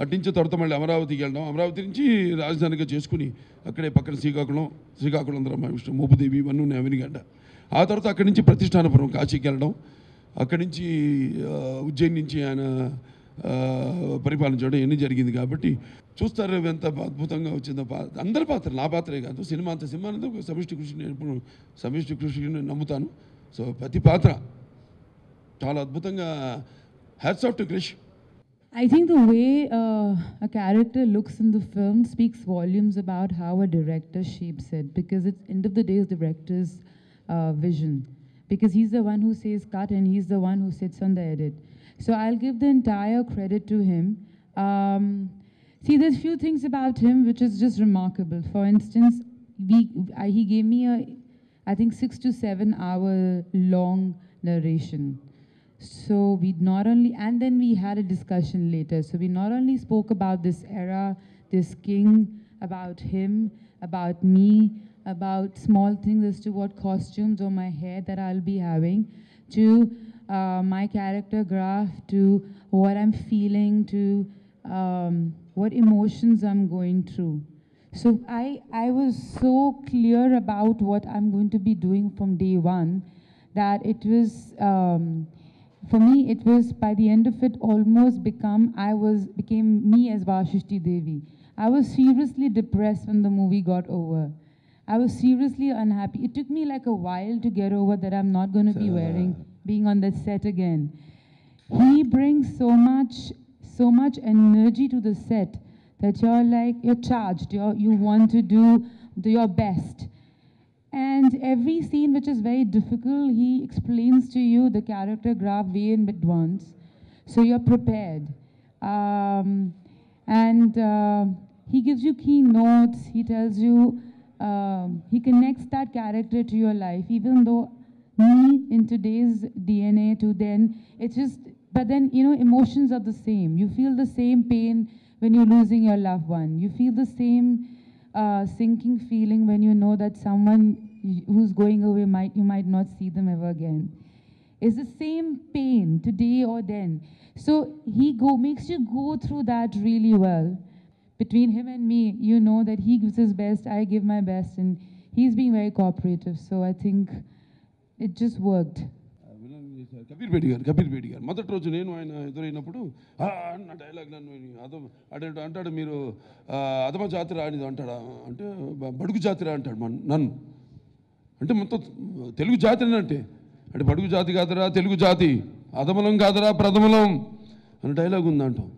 అటు నుంచి తర్వాత మళ్ళీ అమరావతికి వెళ్ళడం, అమరావతి నుంచి రాజధానిగా చేసుకుని అక్కడే పక్కన శ్రీకాకుళం విష్ణు మోపుదేవి ఇవన్నీ ఉన్నాయి అవనిగడ్డ. ఆ తర్వాత అక్కడి నుంచి ప్రతిష్టానపురం కాశీకి వెళ్ళడం, అక్కడి నుంచి ఉజ్జయిని నుంచి ఆయన పరిపాలించడం ఇవన్నీ జరిగింది. కాబట్టి చూస్తారు ఎంత అద్భుతంగా వచ్చిందో. అందరి పాత్ర, నా పాత్రే కాదు, సినిమా అంత సినిమా అనేది ఒక సమిష్టి కృషి. నేను ఎప్పుడు సమిష్టి కృషిని నమ్ముతాను. సో ప్రతి పాత్ర చాలా అద్భుతంగా. Hats off to Krish. I think the way a character looks in the film speaks volumes about how a director shapes it, because it's end of the day is the director's vision, because he's the one who says cut and he's the one who sits on the edit. So I'll give the entire credit to him. See, there's few things about him which is just remarkable. For instance, he gave me I think 6 to 7 hour long narration. So we not only, and then we had a discussion later. So we not only spoke about this era, this king, about him, about me, about small things as to what costumes or my hair that I'll be having, to my character graph, to what I'm feeling, to what emotions I'm going through. So I was so clear about what I'm going to be doing from day one, that it was, for me, it was by the end of it almost became me as Vashishti Devi. I was seriously depressed when the movie got over. I was seriously unhappy. It took me like a while to get over that I'm not going to be being on that set again. He brings so much energy to the set that you're charged. You want to do your best. And every scene which is very difficult, he explains to you the character graph way in advance, so you're prepared. And he gives you key notes. He tells you, he connects that character to your life. Even though me in today's DNA to then, it's just, but then, you know, emotions are the same. You feel the same pain when you're losing your loved one. You feel the same sinking feeling when you know that someone who's going away you might not see them ever again. It's the same pain today or then. So he makes you go through that really well. Between him and me, you know that he gives his best, I give my best, and he's being very cooperative. So I think it just worked. Kabir Bedi గారు మొదటి రోజు నేను ఆయన ఎదురైనప్పుడు అన్న dialogue నన్ను అంటాడు, మీరు అధమ జాతిరా అనేది అంటాడా అంటే, బడుగు జాతిరా అంటాడు నన్ను. అంటే మొత్తం తెలుగు జాతి అంటే బడుగు జాతి కాదరా తెలుగు జాతి, అధమలం కాదరా ప్రథమలం అని డైలాగ్ ఉందంటాం.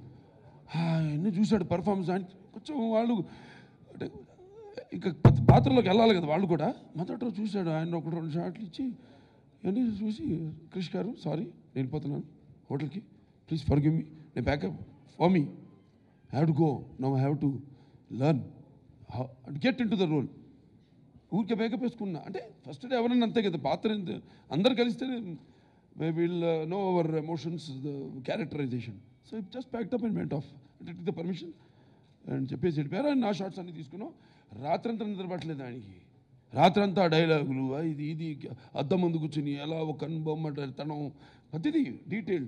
అన్నీ చూశాడు పర్ఫార్మెన్స్. ఆయన కొంచెం వాళ్ళు అంటే ఇంకా పాత్రలోకి వెళ్ళాలి కదా వాళ్ళు కూడా. మొదటి రోజు చూశాడు ఆయన, 1-2 షాట్లు ఇచ్చి అన్నీ చూసి, క్రిష్ గారు సారీ నేను వెళ్ళిపోతున్నాను హోటల్కి, ప్లీజ్ ఫర్గివ్ మీ, నేను backup for me, have to go now, I have to learn get into the role. ఊరికే బ్యాకప్ వేసుకున్నా అంటే ఫస్ట్ డే ఎవరన్నా అంతే కదా, పాత్ర అందరు కలిస్తే will know our emotions, the characterization. So it just packed up and went off, take the permission అని చెప్పేసి వెళ్ళిపోయారు. ఆయన నా షార్ట్స్ అన్ని తీసుకున్నాం. రాత్రంతా నిద్రపట్టలేదు ఆయనకి. రాత్రంతా డైలాగులు, ఇది అద్దం ముందు కూర్చుని ఎలా ఒక బొమ్మ తనం ప్రతిదీ డీటెయిల్.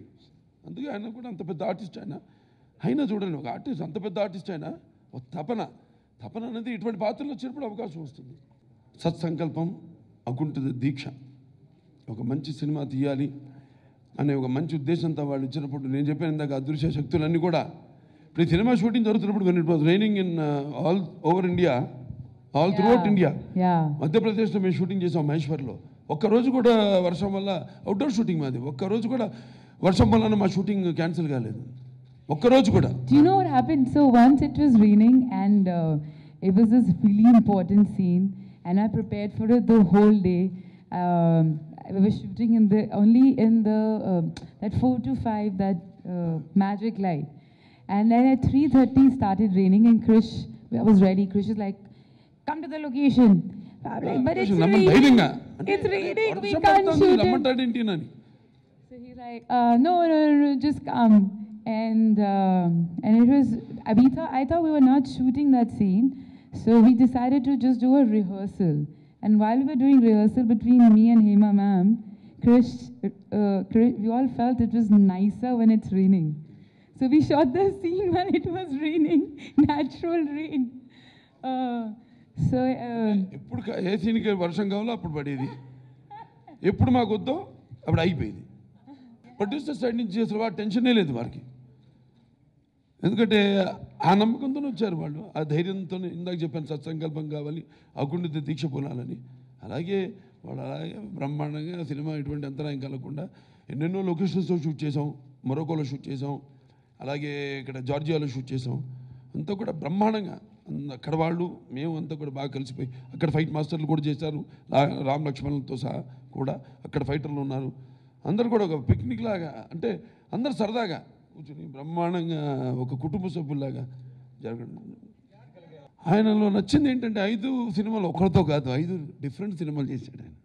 అందుకే ఆయన కూడా అంత పెద్ద ఆర్టిస్ట్ అయినా చూడండి, ఒక ఆర్టిస్ట్ అంత పెద్ద ఆర్టిస్ట్ అయినా ఒక తపన అనేది ఇటువంటి పాత్రలు వచ్చినప్పుడు అవకాశం వస్తుంది. సత్సంకల్పం, అకుంఠ దీక్ష, ఒక మంచి సినిమా తీయాలి అనే ఒక మంచి ఉద్దేశంతో వాళ్ళు ఇచ్చినప్పుడు, నేను చెప్పాను ఇందాక అదృశ్య శక్తులన్నీ కూడా ఇప్పుడు ఈ సినిమా షూటింగ్ జరుగుతున్నప్పుడు, when it was raining in all over India, all throughout India, మధ్యప్రదేశ్లో మేము షూటింగ్ చేసాం మహేశ్వర్లో. ఒక్కరోజు కూడా వర్షం వల్ల, అవుట్డోర్ షూటింగ్ మాది, ఒక్కరోజు కూడా వర్షం వల్ల మా షూటింగ్ క్యాన్సిల్ కాలేదు ఒక్కరోజు కూడా. Do you know what happened? So once it was raining and it was this really important scene and I prepared for it the whole day. We were shooting only in the that 4 to 5, that magic light. And then at 3:30 started raining and Krish, I was ready. Krish is like, come to the location. I'm like, but it's raining. It's raining. We can't shoot it. So he's like, no, just come. And it was, I thought we were not shooting that scene. So we decided to just do a rehearsal. And while we were doing rehearsal between me and Hema ma'am, Krish, we all felt it was nicer when it's raining. So we shot the scene when it was raining, natural rain. So ఎప్పుడు ఏ సీన్కి వర్షం కావాలో అప్పుడు పడేది, ఎప్పుడు మాకు వద్దో అప్పుడు అయిపోయింది. ప్రొడ్యూసర్ సైడ్ నుంచి అసలు వాడు టెన్షనే లేదు వారికి, ఎందుకంటే ఆ నమ్మకంతో వచ్చారు వాళ్ళు, ఆ ధైర్యంతో. ఇందాక చెప్పాను సత్సంకల్పం కావాలి, అకుంఠిత దీక్ష పొందాలని. అలాగే వాళ్ళు అలాగే బ్రహ్మాండంగా సినిమా ఎటువంటి అంతరాయం కలగకుండా ఎన్నెన్నో లొకేషన్స్లో షూట్ చేసాం, మొరకోలో షూట్ చేసాం, అలాగే ఇక్కడ జార్జియాలో షూట్ చేసాం. అంతా కూడా బ్రహ్మాండంగా అక్కడ వాళ్ళు మేము అంతా కూడా బాగా కలిసిపోయి, అక్కడ ఫైట్ మాస్టర్లు కూడా చేశారు, రామ్ లక్ష్మణులతో సహా కూడా అక్కడ ఫైటర్లు ఉన్నారు. అందరు కూడా ఒక పిక్నిక్ లాగా, అంటే అందరు సరదాగా కూర్చొని బ్రహ్మాండంగా ఒక కుటుంబ సభ్యుల్లాగా జరగడం. ఆయనలో నచ్చింది ఏంటంటే 5 సినిమాలు ఒకరితో కాదు, 5 డిఫరెంట్ సినిమాలు చేశాడు ఆయన.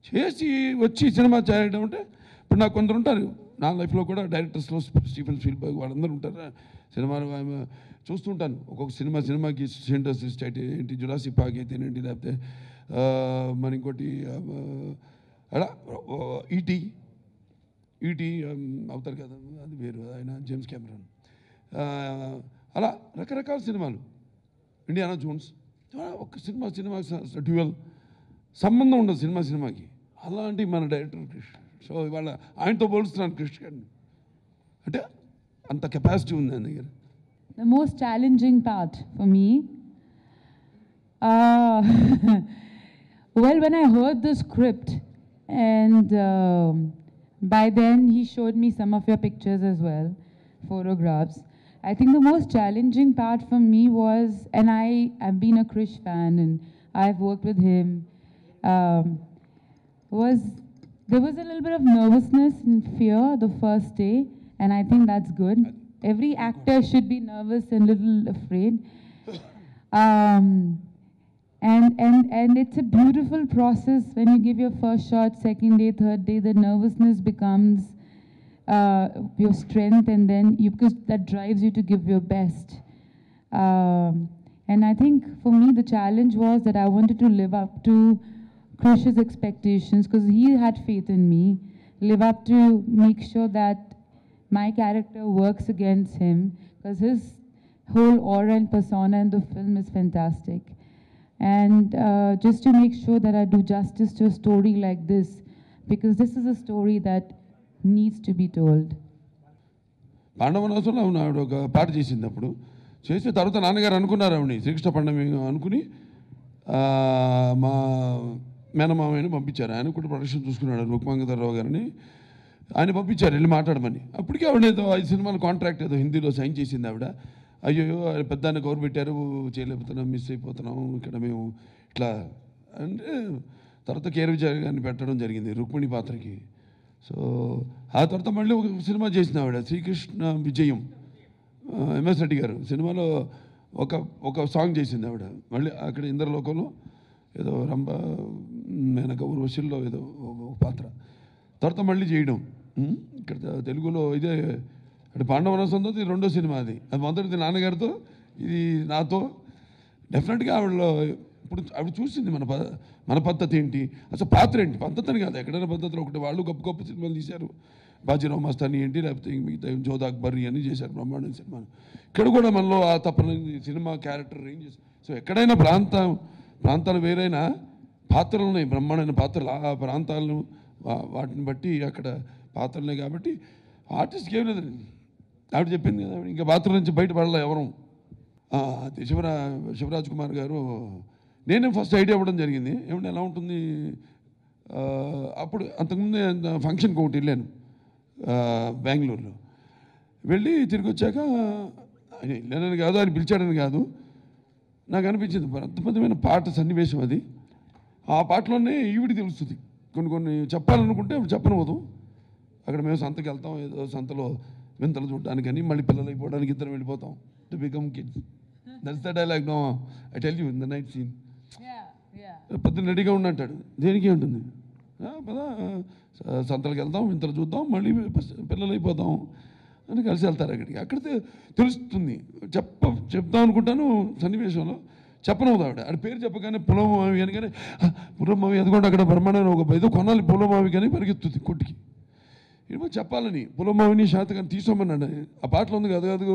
చేసి వచ్చి సినిమా చేయడం అంటే, ఇప్పుడు నాకు కొందరు ఉంటారు నా లైఫ్లో కూడా డైరెక్టర్స్లో, స్టీఫెన్ స్పీల్బర్గ్ వాళ్ళందరూ ఉంటారు. సినిమాలు చూస్తుంటాను, ఒక్కొక్క సినిమాకి సెంటర్స్ స్టేట్ ఏంటి, జురాసిక్ పార్క్ అయితేనేంటి, లేకపోతే మరి ఇంకోటి అలా ఈటీ అవుతారు కదా, అది వేరు, ఆయన జేమ్స్ కెమెరాన్. అలా రకరకాల సినిమాలు, ఇండియానా జోన్స్, ఒక సినిమా డ్యూయల్ సంబంధం ఉండదు సినిమాకి. అలాంటి మన డైరెక్టర్ క్రిష్. సో ఇవాళ ఆయనతో పోలుస్తున్నాను క్రిష్ గారిని, అంటే అంత కెపాసిటీ ఉంది ఆయన దగ్గర. The most challenging part for me, well, when I heard the script, and by then he showed me some of your pictures as well, photographs. I think the most challenging part for me was, and I've been a Krish fan and I've worked with him, was there was a little bit of nervousness and fear the first day, and I think that's good. Every actor should be nervous and little afraid. And it's a beautiful process when you give your first shot, second day, third day, the nervousness becomes your strength, and then because that drives you to give your best. And I think for me the challenge was that I wanted to live up to Krish's expectations, because he had faith in me, live up to make sure that my character works against him, because his whole aura and persona in the film is fantastic. And just to make sure that I do justice to a story like this, because this is a story that needs to be told. పాండవనాశంలో ఆవిడ ఒక పాట చేసింది. అప్పుడు చేసిన తర్వాత నాన్నగారు అనుకున్నారు ఆవిడని శ్రీకృష్ణ పండమి అనుకుని మా మేనమామయ్యని పంపించారు. ఆయన కూడా ప్రొడక్షన్ చూసుకున్నాడు, రుక్మాంగధరరావు గారిని. ఆయన పంపించారు వెళ్ళి మాట్లాడమని. అప్పటికే ఆవిడ ఏదో 5 సినిమాల కాంట్రాక్ట్ ఏదో హిందీలో సైన్ చేసింది ఆవిడ. అయ్యో పెద్ద ఆయన కౌరు పెట్టారు, చేయలేకపోతున్నాం, మిస్ అయిపోతున్నాం ఇక్కడ మేము ఇట్లా అంటే, తర్వాత కేర్ విజయ్ గారిని పెట్టడం జరిగింది రుక్మిణి పాత్రకి. సో ఆ తర్వాత మళ్ళీ ఒక సినిమా చేసిన ఆవిడ శ్రీకృష్ణ విజయం, ఎంఎస్ రెడ్డి గారు సినిమాలో ఒక సాంగ్ చేసింది ఆవిడ. మళ్ళీ అక్కడ ఇంద్రలోకంలో ఏదో రంభ మేనక ఊర్వశిల్లో ఏదో ఒక పాత్ర. తర్వాత మళ్ళీ చేయడం ఇక్కడ తెలుగులో ఇదే అంటే పాండవనాశంతో ఇది 2వ సినిమా. అది మొదటిది నాన్నగారితో, ఇది నాతో. డెఫినెట్గా ఆవిడలో ఇప్పుడు ఆవిడ చూసింది మన పద్ధతి ఏంటి, అసలు పాత్ర ఏంటి, పద్ధతి అని కాదు, ఎక్కడైనా పద్ధతిలో ఒకటి. వాళ్ళు గొప్ప సినిమాలు తీశారు, బాజీరావు మస్తాని ఏంటి, లేకపోతే మిగతా జోధా అక్బర్ అని చేశారు బ్రహ్మాండ సినిమాలు. ఇక్కడ కూడా మనలో ఆ తప్పని సినిమా క్యారెక్టర్ రేంజ్ చేశారు. సో ఎక్కడైనా ప్రాంతాలు వేరైనా పాత్రలు ఉన్నాయి, బ్రహ్మాండమైన పాత్రలు. ఆ ప్రాంతాలను వాటిని బట్టి అక్కడ పాత్రలే. కాబట్టి ఆర్టిస్ట్కి ఏం లేదు, ఆవిడ చెప్పింది కదా, ఇంకా పాత్ర నుంచి బయటపడలే ఎవరు. అది శివరాజ్ కుమార్ గారు, నేనే ఫస్ట్ ఐడియా ఇవ్వడం జరిగింది. ఏమంటే ఎలా ఉంటుంది, అప్పుడు అంతకుముందే ఫంక్షన్కి ఒకటి వెళ్ళాను బెంగళూరులో. వెళ్ళి తిరిగి వచ్చాక వెళ్ళానని కాదు, ఆయన పిలిచాడని కాదు, నాకు అనిపించింది అద్భుతమైన పాట సన్నివేశం అది. ఆ పాటలోనే ఈవిడికి తెలుస్తుంది. కొన్ని చెప్పాలనుకుంటే చెప్పనవదు. అక్కడ మేము సంతకి వెళ్తాం, ఏదో సంతలో వింతలు చూడడానికి అని, మళ్ళీ పిల్లలు అయిపోవడానికి ఇద్దరం వెళ్ళిపోతాం, to become kids. That's the dialogue. No I tell you in the night scene. పొద్దున్న రెడీగా ఉండంటాడు, దేనికి ఉంటుంది పదా సంతలకు వెళ్తాం, వింతలు చూద్దాం, మళ్ళీ పిల్లలు అయిపోతాం అని కలిసి వెళ్తారు అక్కడికి. అక్కడ తెలుస్తుంది. చెప్తాం అనుకుంటాను సన్నివేశంలో, చెప్పనవుదు ఆవిడ. ఆడ పేరు చెప్పగానే పులమావి అనగానే పులమావి, అది కూడా అక్కడ బ్రహ్మాండ ఒక ఏదో కొనాలి పులమావి కానీ పరిగెత్తుంది కొట్టికి. ఏమో చెప్పాలని పులమావిని శాతకాన్ని తీసుకోమన్నాడు. ఆ పాటలో ఉంది కదా, అది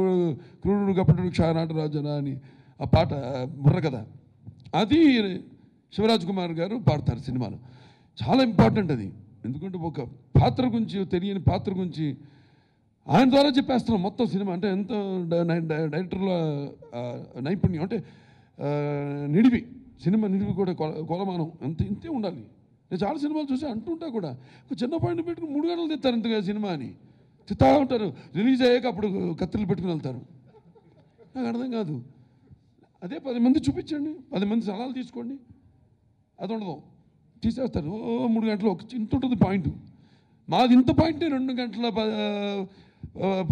క్రూరుడు గప్పటి క్షానాట రాజనా అని ఆ పాట బుర్ర కదా, అది శివరాజ్ కుమార్ గారు పాడతారు సినిమాలో. చాలా ఇంపార్టెంట్ అది. ఎందుకంటే ఒక పాత్ర గురించి, తెలియని పాత్ర గురించి ఆయన ద్వారా చెప్పేస్తున్నాం మొత్తం సినిమా. అంటే ఎంత డైరెక్టర్ల నైపుణ్యం, అంటే నిడివి, సినిమా నిడివి కూడా కొలమానం ఇంతే ఉండాలి. నేను చాలా సినిమాలు చూసి అంటుంటా కూడా, ఒక చిన్న పాయింట్ పెట్టుకుని 3 గంటలు తెస్తారు ఇంతగా సినిమా అని తిత్తా ఉంటారు. రిలీజ్ అయ్యాక అప్పుడు కత్తిలు పెట్టుకుని వెళ్తారు. నాకు అర్థం కాదు. అదే 10 మంది చూపించండి, 10 మంది సలహాలు తీసుకోండి, అది ఉండదు, తీసేస్తారు. 3 గంటలు ఒక ఇంత ఉంటుంది పాయింట్. మాది ఇంత పాయింటే 2 గంటల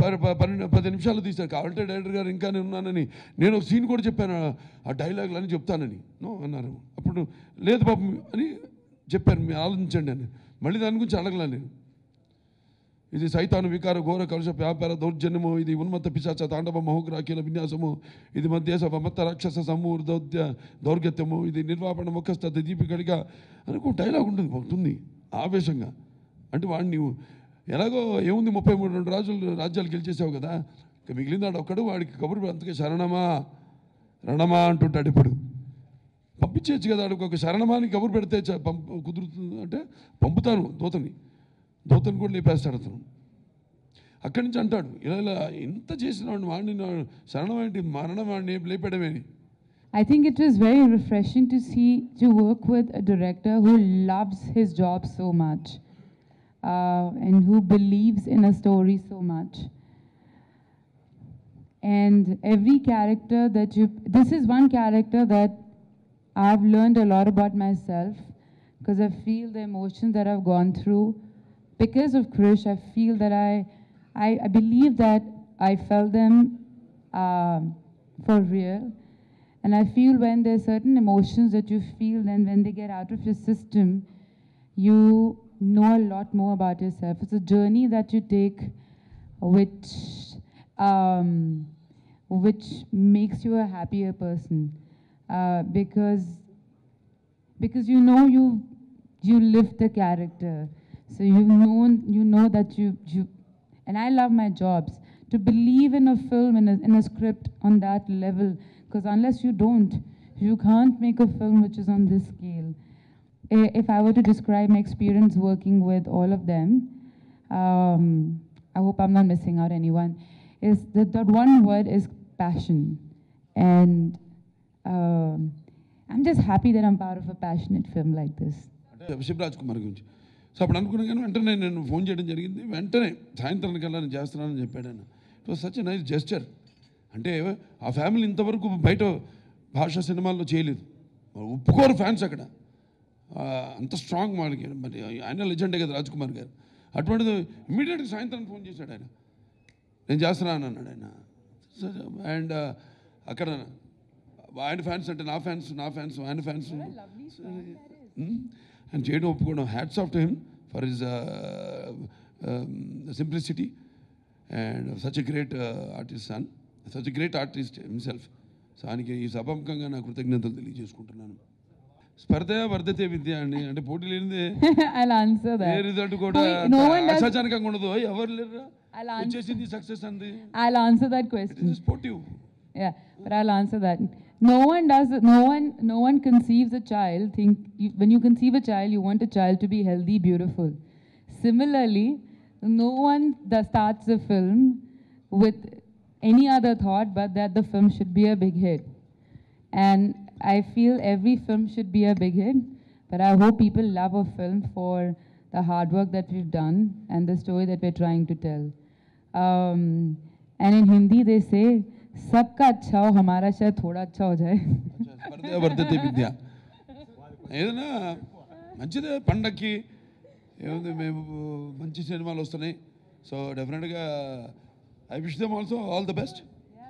10 నిమిషాలు తీశారు. కావాలంటే డైరెక్టర్ గారు ఇంకా నేను ఉన్నానని నేను ఒక సీన్ కూడా చెప్పాను, ఆ డైలాగులు అని చెప్తానని. నో అన్నారు. అప్పుడు లేదు పాపం అని చెప్పాను, మీరు ఆలోచించండి అని. మళ్ళీ దాని గురించి అడగలా నేను. ఇది సైతాను వికార ఘోర కలుష వ్యాపార దౌర్జన్యము, ఇది ఉన్మత్త పిశాచ తాండవ మహోగ్రాకీల విన్యాసము, ఇది మధ్యేశ మత్త రాక్షస సమూర్ దౌర్గత్యము, ఇది నిర్వాపణ ముఖస్థ దీపికడిగా అనుకో డైలాగ్ ఉంటుంది ఆవేశంగా. అంటే వాడిని ఎలాగో ఏముంది 33 రాజ్యాలు గెలిచేసావు కదా, ఇక మిగిలిందాడు ఒక్కడు, వాడికి కబురు అంతకే శరణమా రణమా అంటుంటాడు. ఇప్పుడు పంపించేయచ్చు కదా, వాడికి ఒక శరణమాని కబురు పెడితే కుదురుతుంది అంటే పంపుతాను దోతని కూడా లేపేస్తాడు అతను. అక్కడి నుంచి అంటాడు, ఇలా ఎంత చేసిన వాడిని శరణం ఏంటి, మరణం వాడిని లేపడమేని. I think it was very refreshing to work with a director who loves his job so much, and who believes in a story so much. And every character this is one character that I've learned a lot about myself, because I feel the emotions that I've gone through. Because of Krish, I feel that I believe that I felt them for real. And I feel when there's certain emotions that you feel, then when they get out of your system, you know a lot more about yourself. It's a journey that you take, which makes you a happier person, because you know you live the character, so you know that you. And I love my jobs. To believe in a film, in a script on that level, because unless you don't, you can't make a film which is on this scale. If I were to describe my experience working with all of them, I hope I'm not missing out anyone, is that one word is passion. And I'm just happy that I'm part of a passionate film like this. Shivraj Kumar గురించి so అప్పుడు అనుకున్నాను, కానీ వెంటనే నేను phone చేయడం జరిగింది. వెంటనే సాయంత్రానికల్లా నేను చేస్తున్నానని చెప్పాడు ఆయన. It was such a nice gesture. అంటే ఆ ఫ్యామిలీ ఇంతవరకు బయట భాషా సినిమాల్లో చేయలేదు, ఒప్పుకోరు ఫ్యాన్స్ అక్కడ, అంత స్ట్రాంగ్ వాళ్ళకి. మరి ఆయన లెజెండే కదా రాజ్ కుమార్ గారు. అటువంటిది ఇమ్మీడియట్గా సాయంత్రం ఫోన్ చేశాడు ఆయన, నేను చేస్తున్నాను అన్నాడు ఆయన. అండ్ అక్కడ ఆయన ఫ్యాన్స్ అంటే నా ఫ్యాన్స్ ఆయన ఫ్యాన్స్ అని చేయడం ఒప్పుకోవడం, hats off to him for his simplicity and such a great artist son, such a great artist himself. So ఆయనకి ఈ సభాముఖంగా నా కృతజ్ఞతలు తెలియజేసుకుంటున్నాను. స్పర్ధ వర్ధతే విద్య అండి, అంటే పోటీ లేనిదే ఏ రిజల్ట్ కూడా ఆశాజనకంగా ఉండదు. ఎవరు లేరు వచ్చేసింది సక్సెస్ అంది. I'll answer that question. Sportive. Yeah, but I'll answer that. No one conceives a child. When you conceive a child, you want a child to be healthy, beautiful. Similarly, no one starts a film with any other thought but that the film should be a big hit. And I feel every film should be a big hit, but I hope people love a film for the hard work that we've done and the story that we're trying to tell. And in Hindi they say, सबका अच्छा हो, हमारा शायद थोड़ा अच्छा हो जाए. స్పర్ధ వర్ధతే విద్య. ఏదైనా మంచిదే, పండక్కి ఏముంది, మేము మంచి సినిమాలు వస్తున్నాయి. సో డెఫినెట్గా I wish them also all the best.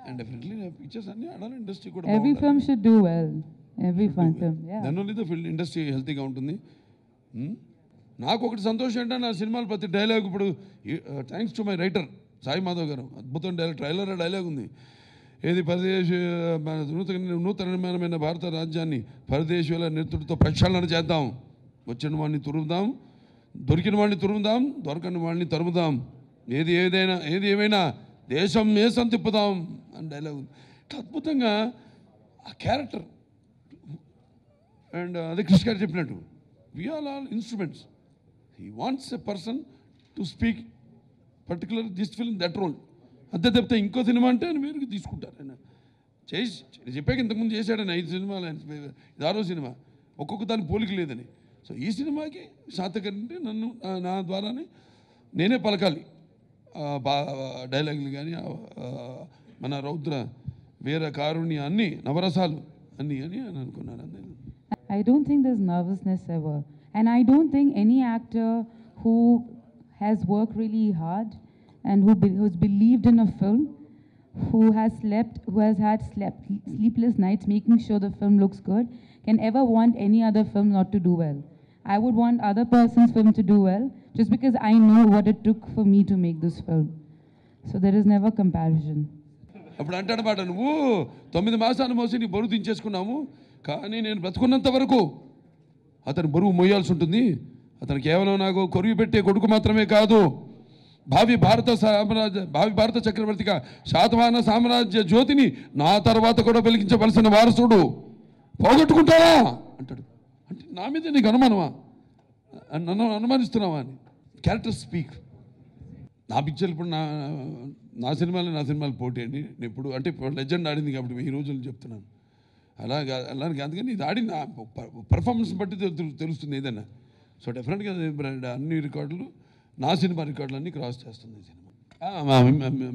And definitely pictures అన్ని ఆడాలి, ఇండస్ట్రీ కూడా Every film should do well. Every fun film. Yeah. Then only the film industry హెల్తీగా ఉంటుంది. నాకు ఒకటి సంతోషం ఏంటంటే నా సినిమాలు ప్రతి డైలాగ్ ఇప్పుడు thanks to my writer Sai Madhav గారు, అద్భుతం డైలాగ్ ఉంది. ఏది నూతన నిర్మాణమైన భారత రాజ్యాన్ని పరదేశీయుల నెత్తుడితో ప్రక్షాళన చేద్దాం, వచ్చిన వాడిని తురుముదాం, దొరికిన వాడిని తురుముదాం, దొరకని వాడిని తరుముదాం, ఏది ఏమైనా దేశం మేసం తిప్పుదాం అని డైలాగ్ ఉంది. అద్భుతంగా ఆ క్యారెక్టర్. అండ్ అదే కృష్ణ గారు చెప్పినట్టు we are all instruments. He wants a person to speak particular this film that role. అంతే తప్పితే ఇంకో సినిమా అంటే ఆయన వేరుగా తీసుకుంటారు. ఆయన చేసి చెప్పాక ఇంతకుముందు చేశాడని 5 సినిమాలు, ఇది 6వ సినిమా, ఒక్కొక్క దాని పోలిక లేదని. సో ఈ సినిమాకి శాతకంటే నన్ను నా ద్వారానే నేనే పలకాలి డైలాగులు కానీ మన రౌద్ర వీర కారుణ్య అన్నీ నవరసాలు అన్నీ అని అనుకున్నాను. అంతే. I don't think there's nervousness ever. And I don't think any actor who has worked really hard and who's believed in a film, who has had sleepless nights making sure the film looks good, can ever want any other film not to do well. I would want other person's film to do well just because I know what it took for me to make this film. So there is never comparison. అప్పుడు అంటాడన్నమాట, నువ్వు 9 మాసాలు మోసి నీ బరువు దించేసుకున్నాము, కానీ నేను బ్రతుకున్నంత వరకు అతను బరువు మోయాల్సి ఉంటుంది. అతను కేవలం నాకు కొరివి పెట్టే కొడుకు మాత్రమే కాదు, భావి భారత చక్రవర్తిగా శాతవాహన సామ్రాజ్య జ్యోతిని నా తర్వాత కూడా వెలిగించవలసిన వారసుడు. పోగొట్టుకుంటావా అంటాడు. అంటే నా మీద నీకు అనుమానమా, నన్ను అనుమానిస్తున్నావా అని. Character speak. నా పిక్చర్ ఇప్పుడు నా సినిమాలు పోటీ అండి. నేను ఇప్పుడు అంటే లెజెండ్ ఆడింది కాబట్టి 1000 రోజులు చెప్తున్నాను. అలా కాదు, కానీ ఇది ఆడిన పర్ఫార్మెన్స్ బట్టి తెలుస్తుంది ఏదైనా. సో డెఫినెట్గా అన్ని రికార్డులు, నా సినిమా రికార్డులు అన్నీ క్రాస్ చేస్తుంది ఈ సినిమా.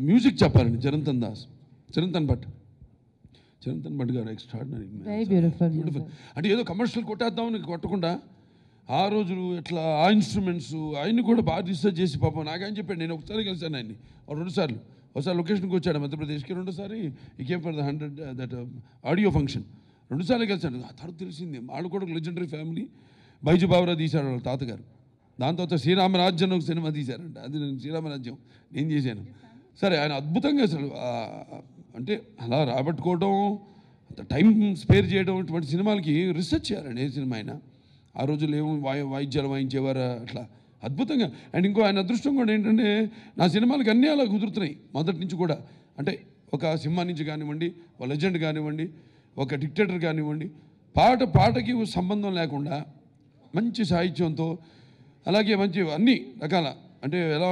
మ్యూజిక్ చెప్పాలండి, చిరంతన్ భట్ గారు ఎక్స్ట్రాడినరీ. బ్యూటిఫుల్. అంటే ఏదో కమర్షియల్ కొట్టేద్దామని కొట్టకుండా ఆ రోజులు ఎట్లా ఆ ఇన్స్ట్రుమెంట్స్ ఆయన్ని కూడా బాగా రీసెర్చ్ చేసి పాపం నాకు ఆయన చెప్పాడు. నేను ఒకసారి కలిసాను ఆయన్ని, 2 సార్లు. ఒకసారి లొకేషన్కి వచ్చాడు మధ్యప్రదేశ్కి, 2సారి ఈ came for the 100 that audio function. 2 సార్లు కలిసాడు. ఆ తర్వాత తెలిసింది వాళ్ళు కూడా లెజెండరీ ఫ్యామిలీ. బైజు బావరా తీశాడు వాళ్ళ తాతగారు. దాని తర్వాత శ్రీరామరాజ్యం ఒక సినిమా తీశారంట. అది నేను శ్రీరామరాజ్యం నేను చేశాను. సరే, ఆయన అద్భుతంగా అసలు అంటే అలా రాబట్టుకోవడం, టైం స్పేర్ చేయడం, ఇటువంటి సినిమాలకి రీసెర్చ్ చేయాలండి. ఏ సినిమా అయినా ఆ రోజుల్లో ఏమో వాయిద్యాలు వాయించేవారు అట్లా అద్భుతంగా. అండ్ ఇంకో ఆయన అదృష్టం కూడా ఏంటంటే నా సినిమాలకి అన్నీ అలా కుదురుతున్నాయి మొదటి నుంచి కూడా. అంటే ఒక సింహ నుంచి కానివ్వండి, ఒక లెజెండ్ కానివ్వండి, ఒక డిక్టేటర్ కానివ్వండి, పాటకి సంబంధం లేకుండా మంచి సాహిత్యంతో, అలాగే మంచి అన్ని రకాల, అంటే ఎలా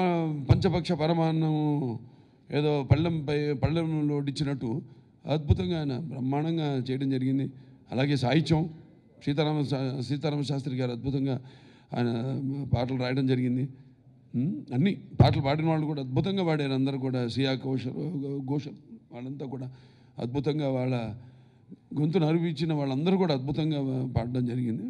పంచపక్ష పరమాన్నం ఏదో పళ్ళెంలో వడ్డించినట్టు అద్భుతంగా ఆయన బ్రహ్మాండంగా చేయడం జరిగింది. అలాగే సాహిత్యం సీతారామ శాస్త్రి గారు అద్భుతంగా ఆయన పాటలు రాయడం జరిగింది. అన్ని పాటలు పాడిన వాళ్ళు కూడా అద్భుతంగా పాడారు. అందరూ కూడా శ్రియా ఘోషల్ వాళ్ళంతా కూడా అద్భుతంగా వాళ్ళ గొంతును అరిపించిన వాళ్ళందరూ కూడా అద్భుతంగా పాడడం జరిగింది.